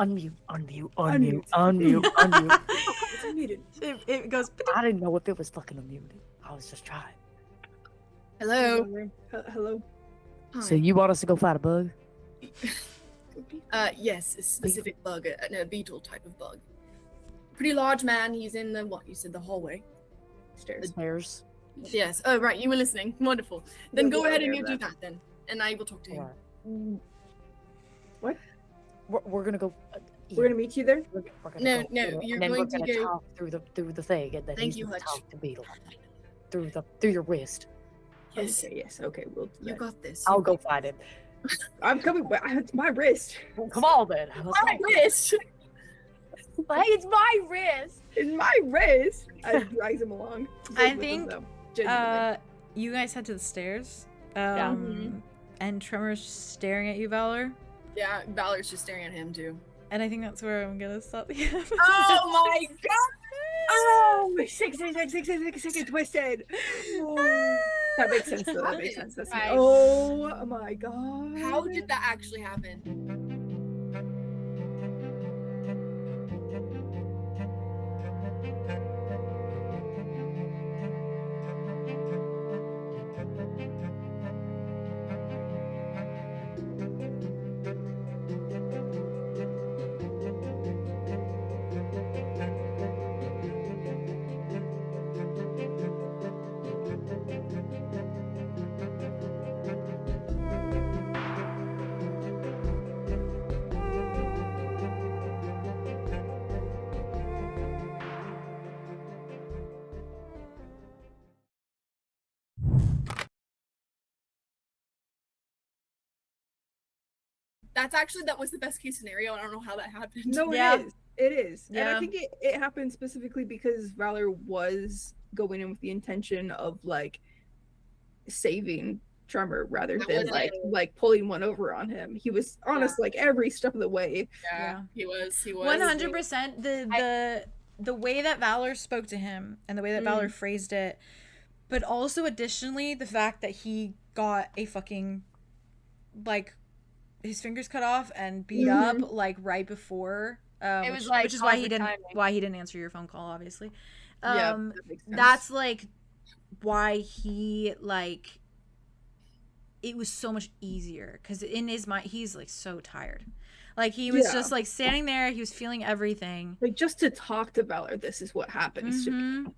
unmuted." It goes... I didn't know if it was fucking unmuted. I was just trying. Hello. Hello. Hi. So you want us to go fight a bug? Yes, a specific bug, a beetle type of bug. Pretty large man. He's in the, what you said, the hallway. Stairs. Yes. Oh, right. You were listening. Wonderful. Then go ahead and you do that then, and I will talk to him. Right. What? We're gonna go. We're gonna meet you there? We're gonna No, go, no, you're and then going we're to gonna go- talk through the thing, and then Thank he's you, gonna Hutch. talk to Beetle through your wrist. Yes. Yes. Okay. We'll do You that. got this. I'll go find him. I'm coming. It's my wrist. Come on, then. Let's My go. wrist. Hey, it's my wrist. It's my wrist. I drags him along. I With think, him, though, genuinely. you guys head to the stairs. Yeah. And Tremor's staring at you, Valor. Yeah, Valor's just staring at him too. And I think that's where I'm gonna stop the episode. Oh my god! Oh, six, twisted. That makes sense. Though. That makes sense. That's Right. Oh my god. How did that actually happen? That was the best case scenario. I don't know how that happened. No, Yeah. it is. It is. And Yeah. I think it happened specifically because Valor was going in with the intention of like saving Tremor rather That than was like pulling one over on him. He was honest like every step of the way. Yeah, he was. 100%. The way that Valor spoke to him and the way that Valor phrased it, but also additionally the fact that he got a fucking like his fingers cut off and beat up like right before. It was like which is why he perfect didn't timing. answer your phone call, obviously. Yeah, that makes sense. That's like why he like it was so much easier because in his mind he's like so tired. Like he was just like standing there, he was feeling everything. Like just to talk to Valor, this is what happens to me.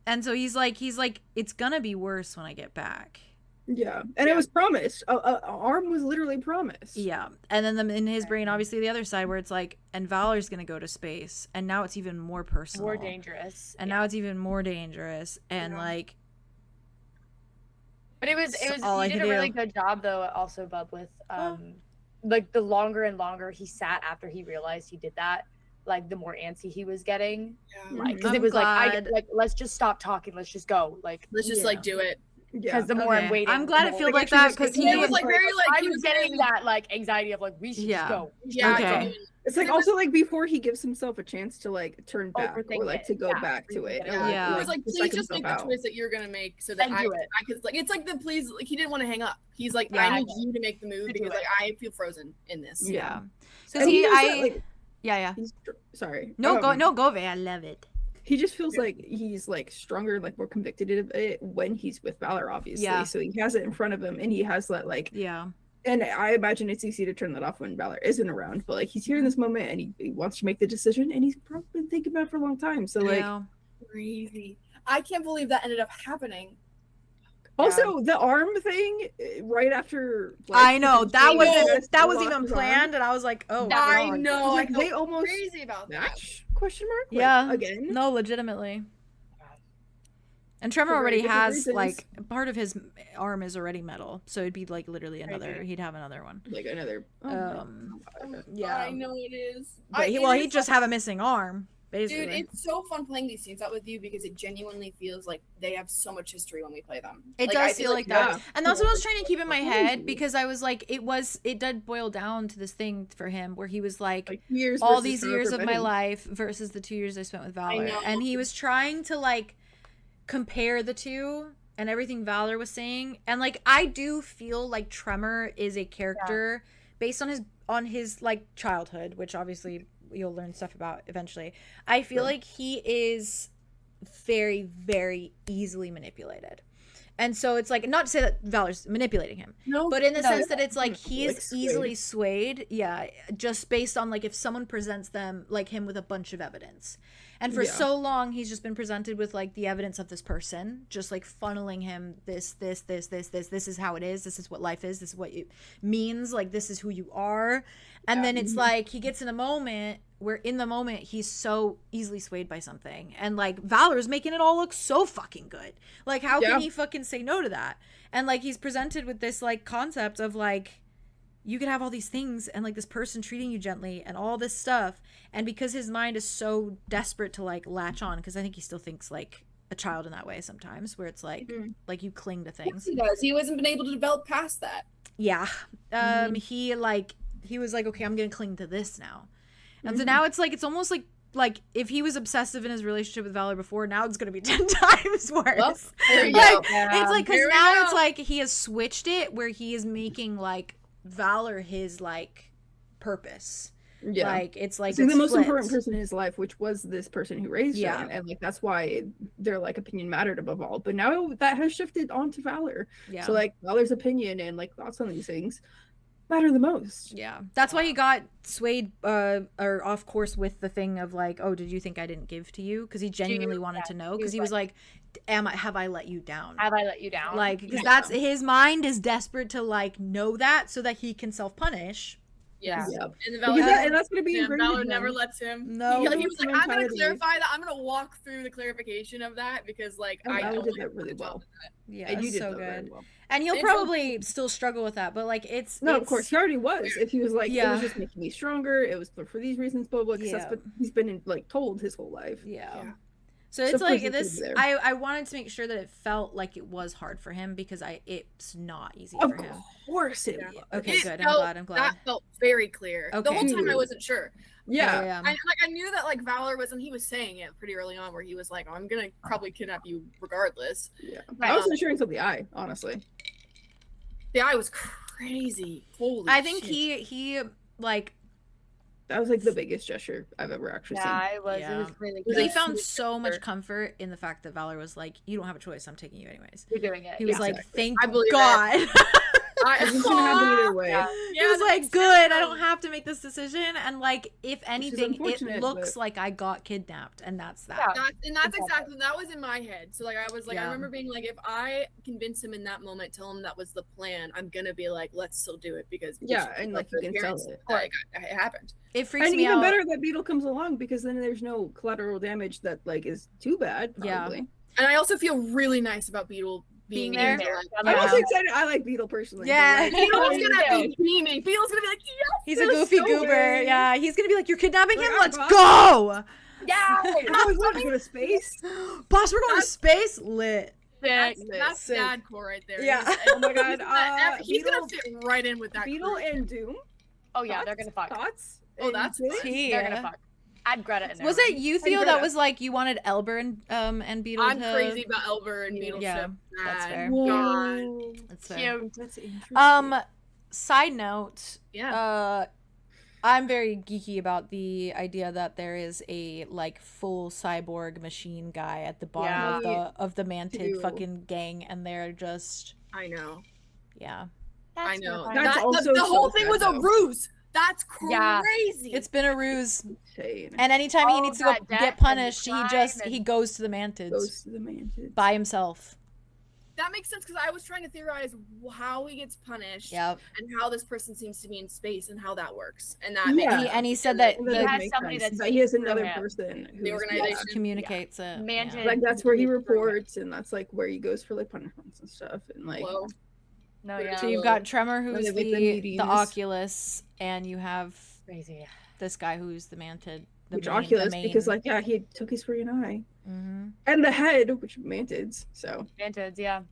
And so he's like it's gonna be worse when I get back. Yeah, and it was promised. A arm was literally promised. Yeah, and then in his brain, obviously the other side where it's like, and Valor's gonna go to space, and now it's even more personal, More dangerous. and now it's even more dangerous, and like. But it was all I he did could a really do. good job though, also Bub, with like the longer and longer he sat after he realized he did that, like the more antsy he was getting. Yeah. Like, because it I'm was glad. like let's just stop talking, let's just go. Like Let's just like do it. because the more I'm waiting, I'm glad the it more- feels like actually that just because like, he it was like very like I he was was getting very, that like anxiety of like we should Yeah. just go. yeah. Okay. It's like also like before he gives himself a chance to like turn back or like to go back to it. Yeah. It was like, please just make the twist that you're gonna make so that I could like, it's like the please, like he didn't want to hang up. He's like, I need you to make the move because like I feel frozen in this. Yeah. Because yeah. Sorry. No, go away. I love it. He just feels like he's like stronger, like more convicted of it when he's with Valor, obviously. Yeah. So he has it in front of him, and he has that like. Yeah. And I imagine it's easy to turn that off when Valor isn't around, but like he's here in this moment, and he wants to make the decision, and he's probably been thinking about it for a long time. So like, crazy. I can't believe that ended up happening. Also, the arm thing right after. Like, I know that was even planned, and I was like, oh, I know. Like, they almost crazy about that. Question mark? Like, yeah. Again? No, legitimately. And Tremor already has like part of his arm is already metal, so it'd be like literally another. He'd have another one. Like another. Yeah. I know it is. But he'd just have a missing arm. Basically. Dude, it's so fun playing these scenes out with you because it genuinely feels like they have so much history when we play them. It does feel like that. Yeah. And that's what I was trying to keep in my head because I was like, it did boil down to this thing for him where he was like all these years of my life versus the 2 years I spent with Valor. And he was trying to like compare the two and everything Valor was saying. And like, I do feel like Tremor is a character based on his like childhood, which obviously you'll learn stuff about eventually. I feel like he is very, very easily manipulated. And so it's like, not to say that Valor's manipulating him, but in the sense that it's like he is easily swayed, just based on like if someone presents them like him with a bunch of evidence. And for so long, he's just been presented with like the evidence of this person, just like funneling him this is how it is, this is what life is, this is what it means, like this is who you are. And then it's like he gets in a moment where in the moment he's so easily swayed by something. And like Valor's making it all look so fucking good. Like how can he fucking say no to that? And like he's presented with this like concept of like, you could have all these things and like this person treating you gently and all this stuff. And because his mind is so desperate to like latch on, because I think he still thinks like a child in that way sometimes, where it's like like you cling to things. Yes, he does. He hasn't been able to develop past that. Yeah. He was like, okay, I'm gonna cling to this now. And so now it's like, it's almost like if he was obsessive in his relationship with Valor before, now it's gonna be 10 times worse. Well, there you go. It's like, because now it's like he has switched it where he is making like Valor his like purpose. Yeah, like it's like the most important person in his life, which was this person who raised him, and like that's why their like opinion mattered above all. But now that has shifted onto Valor. Yeah, so like Valor's opinion and like thoughts on these things matter the most. Yeah, that's why he got swayed or off course with the thing of like, oh, did you think I didn't give to you? Because he genuinely wanted to know, because he was like, have I let you down? Have I let you down? Like, because that's his mind is desperate to like know that so that he can self-punish. Yeah. And that's going to be Valor never lets him. No. He was like, I'm going to clarify that. I'm going to walk through the clarification of that because like I did that really well. Yeah, and you did so good. Well. And he'll probably still struggle with that, but like it's of course he already was. If he was like, it was just making me stronger. It was for these reasons, blah blah. Because that's what he's been like told his whole life. Yeah. So it's like this. I wanted to make sure that it felt like it was hard for him because it's not easy for him. Of course it was. Okay, good. I'm glad. That felt very clear. Okay. The whole time I wasn't sure. Yeah. I knew that like Valor wasn't. He was saying it pretty early on, where he was like, "Oh, I'm gonna probably kidnap you regardless." Yeah. I wasn't sure until the eye, honestly. The eye was crazy. Holy I think he like. That was like the biggest gesture I've ever actually seen. Yeah, it was. It was really good. He found so much comfort in the fact that Valor was like, "You don't have a choice. I'm taking you anyways." You're doing it. He was like, "Thank God." It's gonna happen either way. He was like, "Good. I don't have to make this decision." And like, if anything, it looks like I got kidnapped, and that's that. That's exactly that was in my head. So like, I was like, I remember being like, if I convince him in that moment, tell him that was the plan, I'm gonna be like, let's still do it because and like you can tell it. Like, it happened. It freaks me out. And even better that Beetle comes along because then there's no collateral damage that like is too bad. Probably. Yeah. And I also feel really nice about Beetle being there. I'm also excited. I like Beetle personally. Yeah. Like, Beetle's gonna be beaming. Beetle's gonna be like, yes. He's a goofy goober. Yeah. He's gonna be like, you're kidnapping him? Let's go. Yeah. I always wanted to go to space. Boss, we're going to space? Lit. That's dad core right there. Yeah. Oh my god. He's gonna fit right in with that. Beetle and Doom. Oh yeah, they're gonna fuck. Thoughts? Oh, that's Tea. They're gonna fuck. Add Greta in there. Was it you, Theo, that was like you wanted Elber and Beetle I'm to... crazy about Elber and Beetle. Yeah, that's fair. God. That's fair. Cute. That's interesting. Side note, Yeah. I'm very geeky about the idea that there is a like full cyborg machine guy at the bottom of the Mantid fucking gang, and they're just... I know. Yeah. I know. That's also the whole so thing sad, was a though. ruse. That's crazy. Yeah. It's been a ruse. Insane. And anytime he needs to go that debt get and the punished, crime he goes to the Mantids Goes to the Mantids. by himself. That makes sense because I was trying to theorize how he gets punished Yep. and how this person seems to be in space and how that works. And that makes sense. And he said that He has somebody that that he has speaks through another him. person who The organization. communicates it. Mantid. like that's where he reports, and that's like where he goes for like punishments and stuff, and like Whoa. No, yeah. So you've got Tremor, who's Like the the meetings. Oculus, and you have Crazy. this guy who's the Mantid. which Oculus, because like he took his freaking eye, Mm-hmm. and the head, which Mantids. So Mantids, yeah.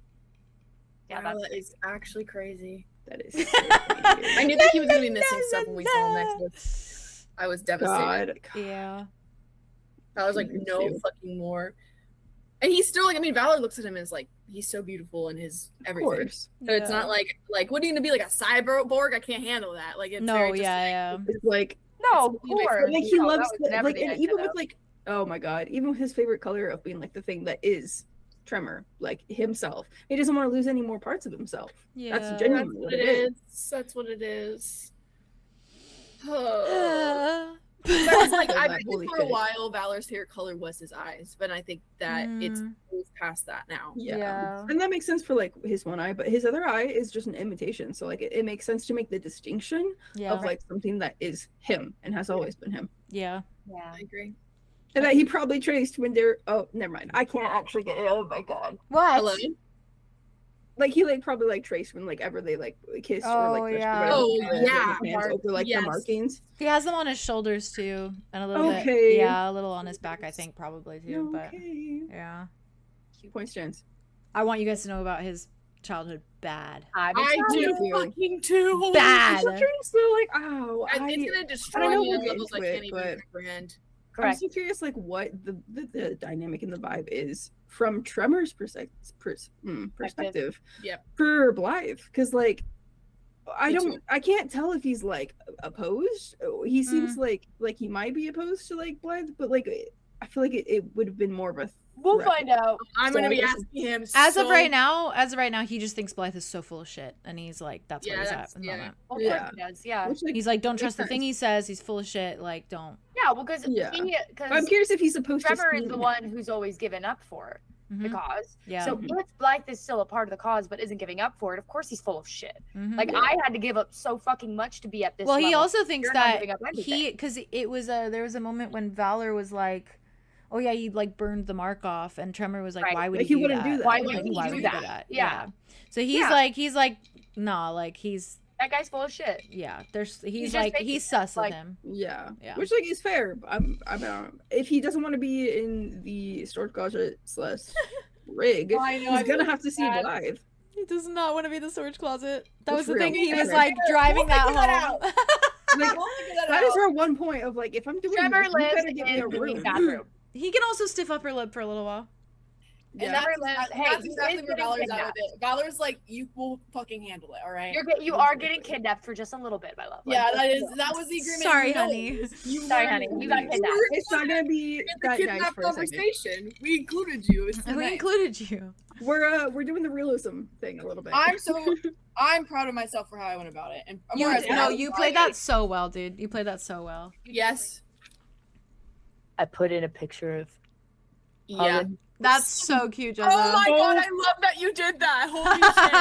Yeah, Wow, that's that is actually crazy. that is. I knew that he was gonna be missing stuff when we saw him next. I was devastated. God. Yeah. I was like, Me no too. fucking more. And he's still like, I mean, Valor looks at him and is like, he's so beautiful in his Of everything. course. So it's not like what are you gonna be like a cyborg? I can't handle that. Like it's No, very just, yeah. It's like no, of But, course. but, like he No, loves that was never like, the and idea, even though. with like, oh my god, even with his favorite color of being like the thing that is Tremor, like himself, he doesn't want to lose any more parts of himself. Yeah. That's That's genuinely what it is. That's what it is. I was like, I Like, think holy for a shit. while, Valor's favorite color was his eyes, but I think that it's moved past that now. Yeah. And that makes sense for like his one eye, but his other eye is just an imitation. So like it makes sense to make the distinction of like something that is him and has always been him. Yeah. Yeah. I agree. And that he probably traced when they're never mind. I can't actually get it. Oh my god. What? Hello? Like he like probably like traced when like ever they like kissed or like touched yeah. or Oh, whatever, yeah. like, hands over like Yes. the markings. He has them on his shoulders too, and a little bit. Okay. Yeah, a little on his back, I think, probably too. But Okay. yeah, Point stands. I want you guys to know about his childhood. Bad. I do do too. fucking too. Bad. I'm curious though, like It's gonna I destroy don't know me we'll on get levels I into it, can't even but- comprehend. I'm Correct. so curious, like what the dynamic and the vibe is from Tremor's perspective. Yep. For Blythe, because like I Me don't, too. I can't tell if he's like opposed. He seems like he might be opposed to like Blythe, but like I feel like it would have been more of a. We'll threat. find out. I'm So gonna I be guess asking him. As of right now, he just thinks Blythe is so full of shit, and he's like, that's where Yeah, he's that's- at. the yeah. moment. Of Yeah. course he does. Yeah. Which, like, He's like, don't makes trust the thing sense. he says. He's full of shit. Like, don't. Yeah. Well, because Yeah. I'm because curious if he's supposed Trevor to. is the one who's always given up for the Mhm. cause. Yeah. So if Blythe is still a part of the cause but isn't giving up for it, of course he's full of shit. Mhm. Like Yeah. I had to give up so fucking much to be at this Well, he level. also thinks You're not that giving up anything. because it was there was a moment when Valor was like, oh yeah, he like burned the mark off, and Tremor was like, Right. why would Like, he he wouldn't do do that? that. Why Like, would he why do would that? Yeah. So he's Yeah. like, nah, like he's That guy's full of shit. he's just like making he's it, sus like- of him. Yeah. Yeah. Which like is fair. If he doesn't want to be in the 𝚕𝚑𝚘𝚛𝚎 rig, Oh, I know, he's I gonna feel have to see bad. Blythe. He does not want to be in the storage closet. That That's was the real. thing. He was Okay. like driving We'll that figure that home. Like, We'll figure that that is out. her one point of like, if I'm doing Trevor this, you lives better get me a in the room. bathroom. He can also stiff upper lip for a little while. Yeah. Trevor lives. Hey, That's he exactly is where getting Valor's at kidnapped. with it. Valor's like, you will fucking handle it, all right? You are getting kidnapped for just a little bit, my love. Like, Yeah, just- that was the agreement. Sorry, You know, honey. Sorry, honey. You got kidnapped. It's not gonna be In the that nice kidnap for a second. conversation, we included you. It's We nice. included you. We're doing the realism thing a little bit. I'm proud of myself for how I went about it. And You Amara's proud of you how played I that so well, dude. You played that so well. did. Yes. I put in a picture of Yeah. Holland. That's so cute, Jessa. Oh my god, I love that you did that. Holy shit.